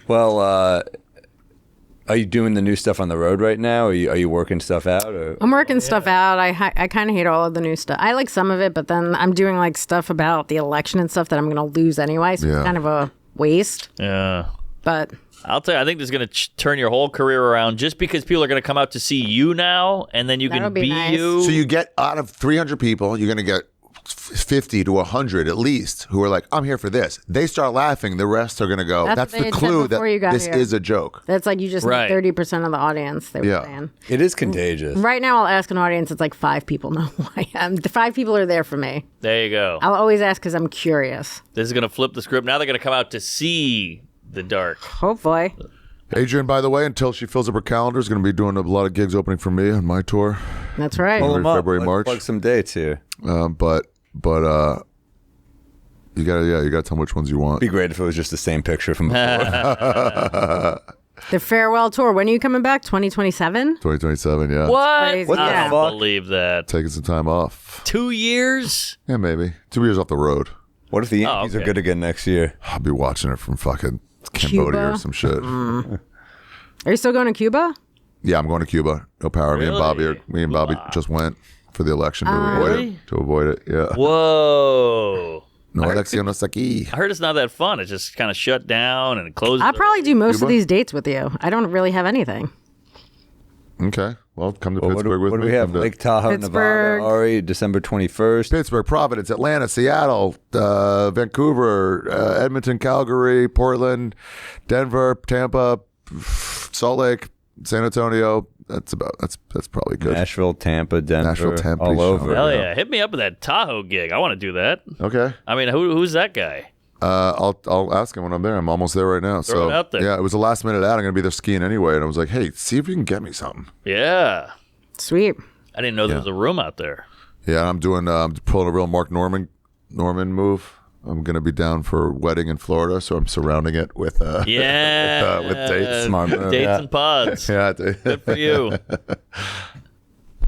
Well, are you doing the new stuff on the road right now? Are you working stuff out? Or? I'm working stuff out. I kind of hate all of the new stuff. I like some of it, but then I'm doing like stuff about the election and stuff that I'm going to lose anyway. So Yeah. it's kind of a waste. Yeah. But I'll tell you, I think this is going to turn your whole career around just because people are going to come out to see you now, and then you That'll can be be nice. you. So you get out of 300 people, you're going to get 50 to 100 at least who are like, I'm here for this. They start laughing. The rest are going to go, That's that's what they the had said clue that before you got this here. is a joke. that's like you just Right. need 30% of the audience, they were Yeah. saying. It is contagious. Right now, I'll ask an audience, it's like 5 people know who I am. The 5 people are there for me. There you go. I'll always ask because I'm curious. This is going to flip the script. Now they're going to come out to see the dark. Hopefully. Adrienne, by the way, until she fills up her calendar, is going to be doing a lot of gigs opening for me on my tour. That's right. Pull 'em up. February, Let's March. plug some dates here. But you gotta tell me which ones you want. It'd be great if it was just the same picture from before. The farewell tour. When are you coming back? 2027? 2027, yeah. What? Crazy. What the I Yeah. don't fuck? believe that. Taking some time off. 2 years? Yeah, maybe 2 years off the road. What if the Yankees okay. are good again next year? I'll be watching it from fucking Cambodia Cuba? or some shit. Are you still going to Cuba? Yeah, I'm going to Cuba. No power. Really? Me and Bobby just went for the election to Really? avoid it. Yeah. Whoa. No elecciones aquí. I heard it's not that fun. It's just kind of shut down and closed. I'll probably do most of Cuba? these dates with you. I don't really have anything. Okay. Well, come to What Pittsburgh with do me. we have? Come to Lake Tahoe, Pittsburgh. Nevada, Ari, December 21st. Pittsburgh, Providence, Atlanta, Seattle, Vancouver, Edmonton, Calgary, Portland, Denver, Tampa, Salt Lake, San Antonio. That's probably good. Nashville, Tampa, Denver, Nashville, Tampa, all show. over. Hell yeah. Hit me up with that Tahoe gig. I want to do that. Okay. I mean, who's that guy? I'll ask him when I'm there. I'm almost there right now. Throw it out there. Yeah, it was a last minute ad. I'm gonna be there skiing anyway, and I was like, hey, see if you can get me something. Yeah. Sweet. I didn't know there was a room out there. Yeah, I'm doing. I'm pulling a real Mark Norman move. I'm gonna be down for a wedding in Florida, so I'm surrounding it with Yeah. with dates. Smart move. Dates Yeah. and pods. Yeah, Good for you.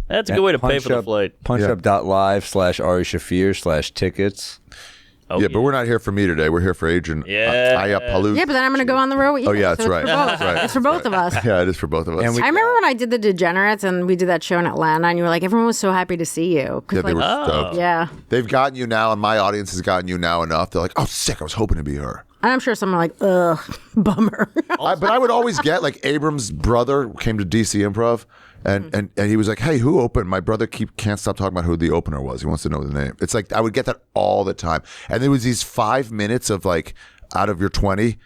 That's a good way to pay for the flight. Punchup.live/Ari Shaffir/tickets. Oh, yeah, but we're not here for me today. We're here for Adrienne Iapalucci. Yeah, but then I'm going to go on the road with you. Oh, yeah, that's So right. It's for both, That's right. It's for both of us. Yeah, it is for both of us. And we- I remember when I did the Degenerates and we did that show in Atlanta, and you were like, everyone was so happy to see you. 'Cause, yeah, they like, were stoked. yeah. They've gotten you now, and my audience has gotten you now enough. They're like, oh, sick. I was hoping to be her. And I'm sure someone like, ugh, bummer. But I would always get, like, Abram's brother came to DC Improv, And he was like, hey, who opened? My brother can't stop talking about who the opener was. He wants to know the name. It's like I would get that all the time. And there was these 5 minutes of like out of your 20,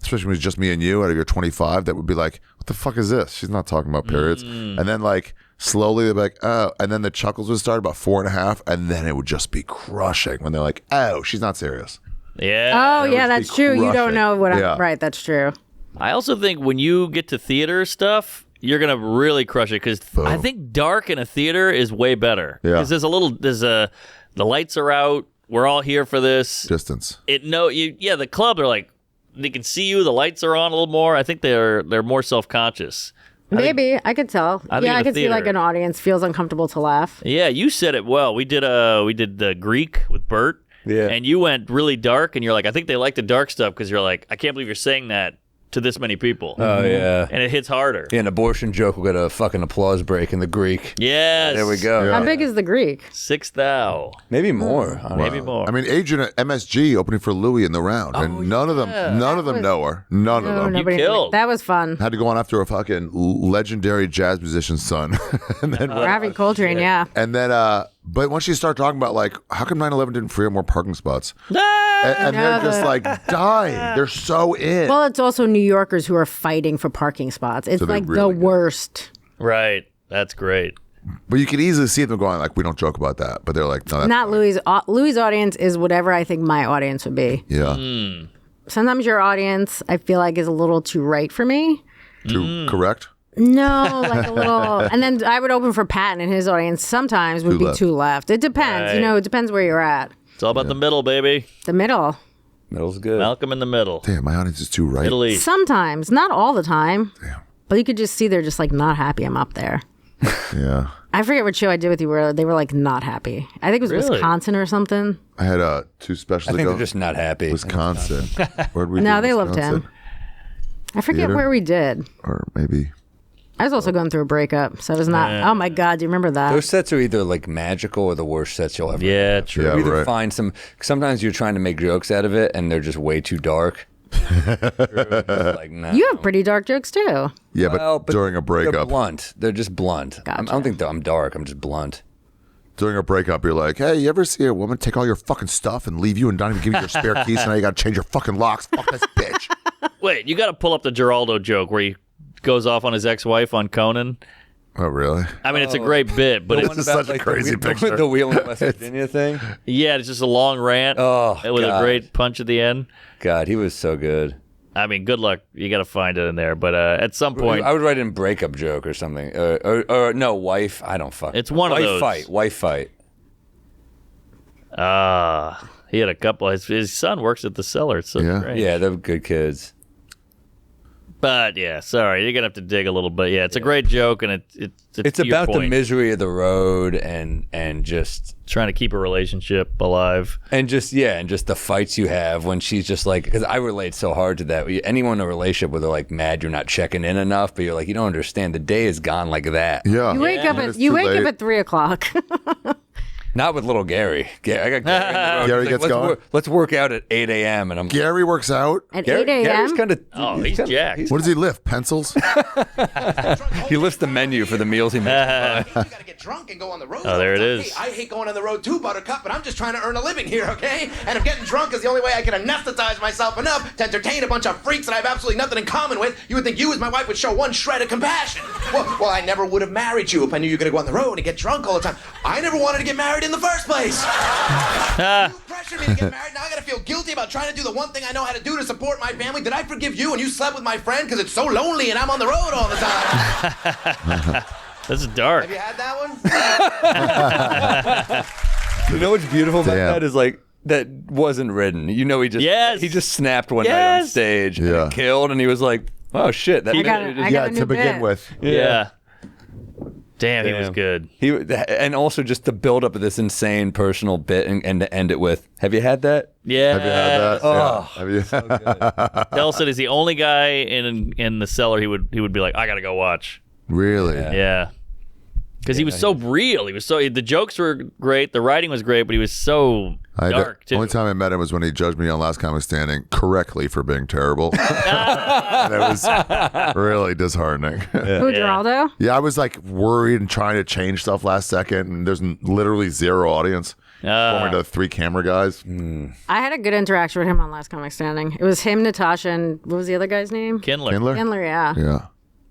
especially when it was just me and you, out of your 25, that would be like, what the fuck is this? She's not talking about periods. And then like slowly they'd be like, oh, and then the chuckles would start about 4.5, and then it would just be crushing when they're like, oh, she's not serious. Yeah. Oh, yeah, that's true. You don't know what I'm right. That's true. I also think when you get to theater stuff, you're gonna really crush it because I think dark in a theater is way better. Yeah. Because the lights are out. We're all here for this. Distance. The club are like they can see you. The lights are on a little more. I think they're more self-conscious. Maybe I could tell. I could see like an audience feels uncomfortable to laugh. Yeah, you said it well. We did the Greek with Bert. Yeah. And you went really dark, and you're like, I think they like the dark stuff because you're like, I can't believe you're saying that to this many people. Oh, yeah. And it hits harder. Yeah, an abortion joke will get a fucking applause break in the Greek. Yes. There we go. How big is the Greek? 6,000. Maybe more. Maybe more. I mean, Adrienne at MSG opening for Louis in the round, and none of them know her. None of them. Nobody killed. That was fun. Had to go on after a fucking legendary jazz musician's son. And then Ravi Coltrane, yeah. And then, but once you start talking about like, how come 9/11 didn't free up more parking spots? And they're just like dying. They're so in. Well, it's also New Yorkers who are fighting for parking spots. It's So they're like really the good. worst. Right. That's great. But you can easily see them going like, we don't joke about that. But they're like, no, that's Not funny. Louis. Louis' audience is whatever I think my audience would be. Yeah. Sometimes your audience, I feel like, is a little too right for me. Too correct? No, like a little. And then I would open for Patton, and his audience sometimes would be too left. It depends. Right. It depends where you're at. It's all about the middle, baby. The middle. Middle's good. Malcolm in the middle. Damn, my audience is too right. Middle East. Sometimes, not all the time. Damn. But you could just see they're just like not happy I'm up there. Yeah. I forget what show I did with you where they were like not happy. I think it was Really? Wisconsin or something. I had 2 specials I think ago. they're just not happy. Wisconsin. Where'd we No, do they loved Wisconsin? him. I forget Theater? where we did. Or maybe. I was also going through a breakup, so I was not. Oh my God, do you remember that? Those sets are either like magical or the worst sets you'll ever Yeah, have. true. Yeah, You either right. find sometimes you're trying to make jokes out of it and they're just way too dark. Like, no. You have pretty dark jokes too. Yeah, Well, but during a They're breakup. blunt. They're just blunt. I Gotcha. don't think I'm dark. I'm just blunt. During a breakup, you're like, hey, you ever see a woman take all your fucking stuff and leave you and not even give you your spare keys, and now you got to change your fucking locks? Fuck this bitch. Wait, you got to pull up the Geraldo joke where he goes off on his ex-wife on Conan. Oh, really? I mean, it's a great bit, but The it's one is about, such a crazy the, picture. The wheel in West Virginia thing. yeah, it's just a long rant Oh, with a God. great punch at the end. God, he was so good. I mean, good luck. You got to find it in there, but at some point, I would write in breakup joke or something. Or no, wife. I don't fuck. It's one of wife those. Fight. Wife fight. he had a couple. His son works at the cellar. It's so Yeah. strange. Yeah, they're good kids. But yeah, sorry, you're gonna have to dig a little bit. Yeah, it's a great joke, and It's to your about the point, misery of the road and just trying to keep a relationship alive. and just the fights you have when she's just like, because I relate so hard to that. Anyone in a relationship where they're like mad you're not checking in enough, but you're like, you don't understand. The day is gone like that. Yeah. You wake up When at it's you too wake late. up at 3:00. Not with little Gary. I got Gary. on the road. Gary He's gets going? Let's work out at 8 a.m. And I'm Gary works out. At Gary, 8 Gary's a.m. kind of. Oh, he's jacked. What does he lift? Pencils? He lifts the menu for the meals he makes. You gotta get drunk and go on the road. Oh, there it all the is. time. Hey, I hate going on the road too, Buttercup, but I'm just trying to earn a living here, okay? And if getting drunk is the only way I can anesthetize myself enough to entertain a bunch of freaks that I have absolutely nothing in common with, you would think you as my wife would show one shred of compassion. Well, I never would have married you if I knew you were gonna go on the road and get drunk all the time. I never wanted to get married in the first place. You pressured me to get married. Now I gotta feel guilty about trying to do the one thing I know how to do to support my family. Did I forgive you and you slept with my friend because it's so lonely and I'm on the road all the time? This is dark. Have you had that one? You know what's beautiful about Damn. that is like that wasn't written. You know, he just snapped one night on Yes. stage and Yeah. it killed, and he was like, oh shit, that I got a Yeah, new to begin bit. with. Yeah. Damn, he was Damn. good. And also just the build up of this insane personal bit and to end it with, have you had that? Yeah. Have you had that? Oh, Yeah. Have you? Delson is the only guy in the cellar he would be like, I gotta go watch. Really? Yeah. Because he was so real. He was so the jokes were great, the writing was great, but he was so Dark, too. Only time I met him was when he judged me on Last Comic Standing correctly for being terrible. And it was really disheartening. Who, Geraldo? Yeah, I was like worried and trying to change stuff last second, and there's literally zero audience. Forming to 3 camera guys. I had a good interaction with him on Last Comic Standing. It was him, Natasha, and what was the other guy's name? Kindler. Kindler, yeah. Yeah.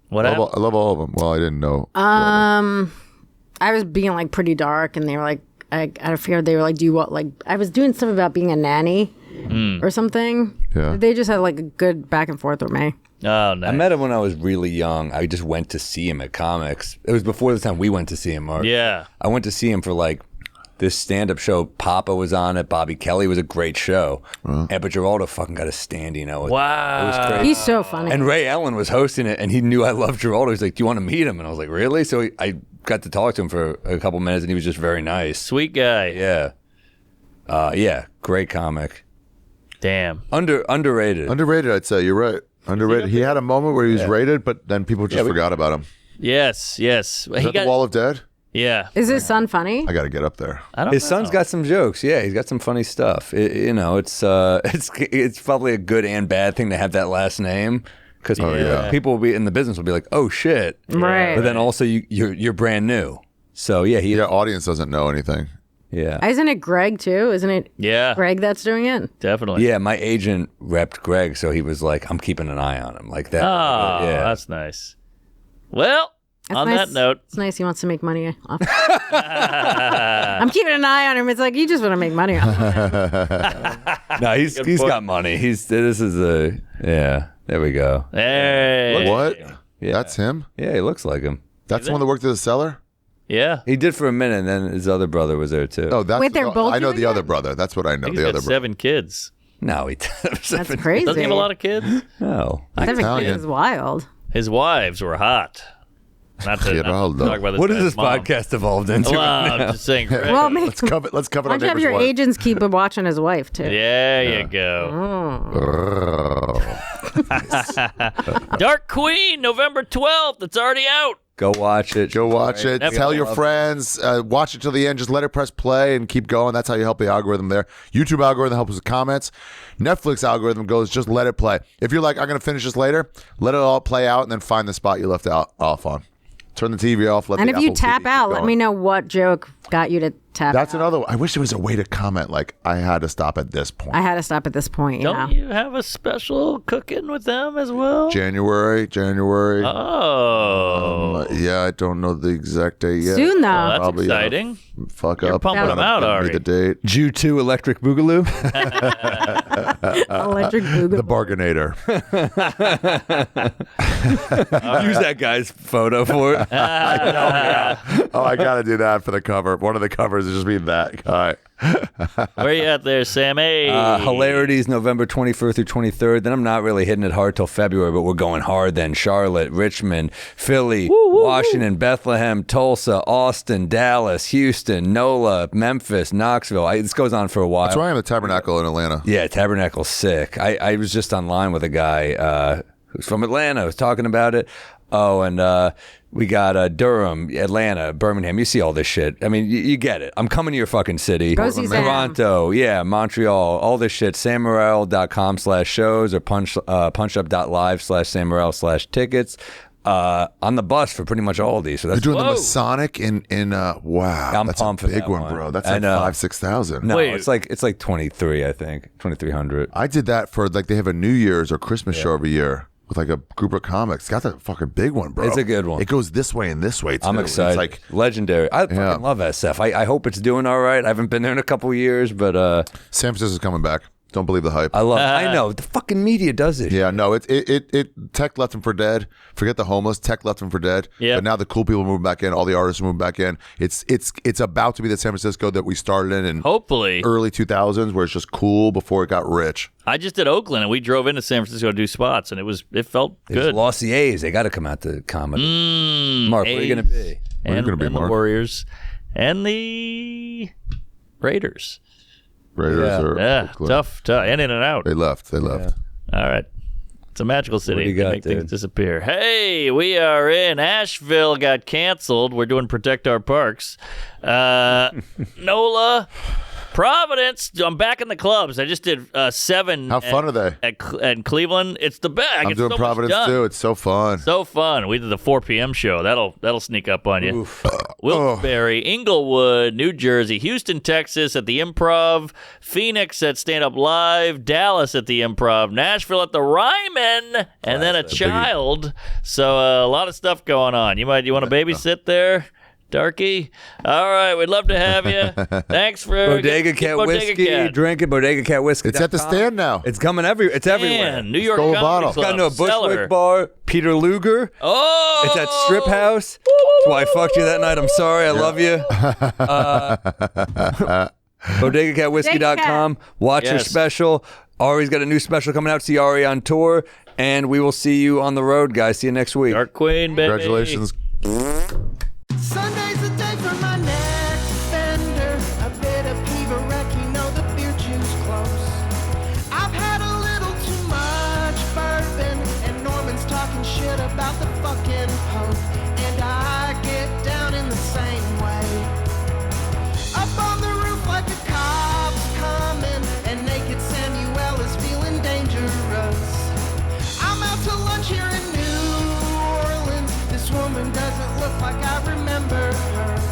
What happened? I love all of them. Well, I didn't know. I was being like pretty dark, and they were like, I feared they were like, do you want, like, I was doing stuff about being a nanny or something. Yeah. They just had like a good back and forth with me. Oh, nice. I met him when I was really young. I just went to see him at comics. It was before the time we went to see him, Mark. Yeah. I went to see him for like this stand-up show. Papa was on it. Bobby Kelly was a great show. And but Geraldo fucking got a standing out. Wow. It was crazy. He's so funny. And Ray Allen was hosting it, and he knew I loved Geraldo. He's like, do you want to meet him? And I was like, really? So I got to talk to him for a couple minutes, and he was just very nice. Sweet guy. Yeah. Yeah, great comic. Damn. Underrated. Underrated, I'd say. You're right. Underrated. He had a moment where he was rated, but then people just forgot about him. Yes. Is that the Wall of Dead? Yeah. Is his son funny? I got to get up there. I don't His know. son's got some jokes. Yeah, he's got some funny stuff. It's probably a good and bad thing to have that last name because people will be in the business will be like, oh shit, Right. But then also you're brand new. So yeah, Yeah, audience doesn't know anything. yeah. Isn't it Greg too? Isn't it Yeah. Greg that's doing it? Definitely. Yeah, my agent repped Greg, so he was like, I'm keeping an eye on him like that. Oh, yeah. that's nice. Well, That's on nice. that note, It's nice he wants to make money off. I'm keeping an eye on him. It's like you just want to make money off him. No, he's point. got money. There we go. hey. What? Yeah. That's him? Yeah, he looks like him. That's the one that worked at the cellar? Yeah. He did for a minute, and then his other brother was there too. Oh, that's Wait, they're both I know doing the other that? brother. That's what I know. He's The got other brother. 7 kids. No, he That's crazy. Doesn't he have a lot of kids? No. 7 Italian. kids is wild. His wives were hot. Not to Geraldo. talk about this. What has guy's this mom. podcast evolved into? Well, right I'm now? just saying. Well, maybe, Let's cover why it don't on you have neighbor's your wife. agents keep watching his wife too? There you go. Dark Queen, November 12th. It's already out. Go watch it. Go watch it. Netflix. Tell your friends. Watch it till the end. Just let it press play and keep going. That's how you help the algorithm there. YouTube algorithm helps with comments. Netflix algorithm goes, just let it play. If you're like, I'm going to finish this later, let it all play out and then find the spot you left off on. Turn the TV off. Let And the if you Apple tap TV out, keep let going. me know what joke got you to tap That's out. another one. I wish there was a way to comment like, I had to stop at this point. I had to stop at this point. Don't you have a special cooking with them as well? January. Oh. Yeah, I don't know the exact date yet. Soon, though. Well, that's Probably, exciting. Fuck You're up. pumping them out, Give me Ari. the date. Jew 2 Electric Boogaloo. Electric Boogaloo. The Bargainator. Use that guy's photo for it. Oh, I got to do that for the cover. One of the covers is just me that guy. Where you at there, Sammy? Hilarities November 21st through 23rd. Then I'm not really hitting it hard till February, but we're going hard then. Charlotte, Richmond, Philly, Washington, Bethlehem, Tulsa, Austin, Dallas, Houston, NOLA, Memphis, Knoxville. This goes on for a while. That's why I'm at the Tabernacle in Atlanta. Yeah, Tabernacle's sick. I was just online with a guy who's from Atlanta. I was talking about it. Oh, and we got Durham, Atlanta, Birmingham. You see all this shit. I mean, you get it. I'm coming to your fucking city. Go see Sam. Toronto, yeah, Montreal, all this shit. SamMorril.com/shows or punchup.live/SamMorril/tickets. On the bus for pretty much all of these. So You're that's doing the Masonic in wow. I'm that's a pumped for big that one, one. bro. That's I like know. 5,000-6,000. no, Wait. it's like 23, I think, 2,300. I did that for like they have a New Year's or Christmas show every year with like a group of comics. Got that fucking big one, bro. It's a good one. It goes this way and this way too. I'm excited. It's like Legendary. I fucking love SF. I hope it's doing all right. I haven't been there in a couple of years, but San Francisco's coming back. Don't believe the hype. I know the fucking media does it. Yeah, no, it tech left them for dead. Forget the homeless. Tech left them for dead. Yep. But now the cool people are moving back in. All the artists are moving back in. It's about to be the San Francisco that we started in Hopefully. early 2000s, where it's just cool before it got rich. I just did Oakland, and we drove into San Francisco to do spots, and it felt good. Lost the A's. They got to come out to comedy. Mark, where are you going to be? Where are you gonna be, and the Mark? Warriors and the Raiders. Raiders are Oakland. Tough. In and out. They left. All right. It's a magical city. What do you It can got, make dude? things disappear. Hey, we are in Asheville. Got canceled. We're doing Protect Our Parks. NOLA Providence, I'm back in the clubs. I just did 7. How fun are they? At Cleveland. It's the best. I'm doing Providence too. It's so fun. So fun. We did the 4 p.m. show. That'll sneak up on you. Wilkes-Barre, Inglewood, New Jersey, Houston, Texas at the Improv, Phoenix at Stand Up Live, Dallas at the Improv, Nashville at the Ryman, and then a child. So a lot of stuff going on. You want to babysit there? Darky? All right, we'd love to have you. Thanks for Bodega Cat Whiskey. Drink it, Bodega Cat Whiskey. It's at the stand now. It's coming it's everywhere. New York Stole a Comedy bottle. Club. Got no Bushwick Bar, Peter Luger. Oh! It's at Strip House. That's why I fucked you that night. I'm sorry. I love you. BodegaCatWhiskey.com. Watch your special. Ari's got a new special coming out. See Ari on tour. And we will see you on the road, guys. See you next week. Dark Queen, baby. Congratulations. Sunday's the day for my next offender. A bit of Kiva wreck, you know the beer juice close. I've had a little too much bourbon, and Norman's talking shit about the fucking Pope. And I get down in the same way. Up on the roof like a cop's coming, and naked Samuel is feeling dangerous. I'm out to lunch here in New Orleans. This woman doesn't look like I remember her.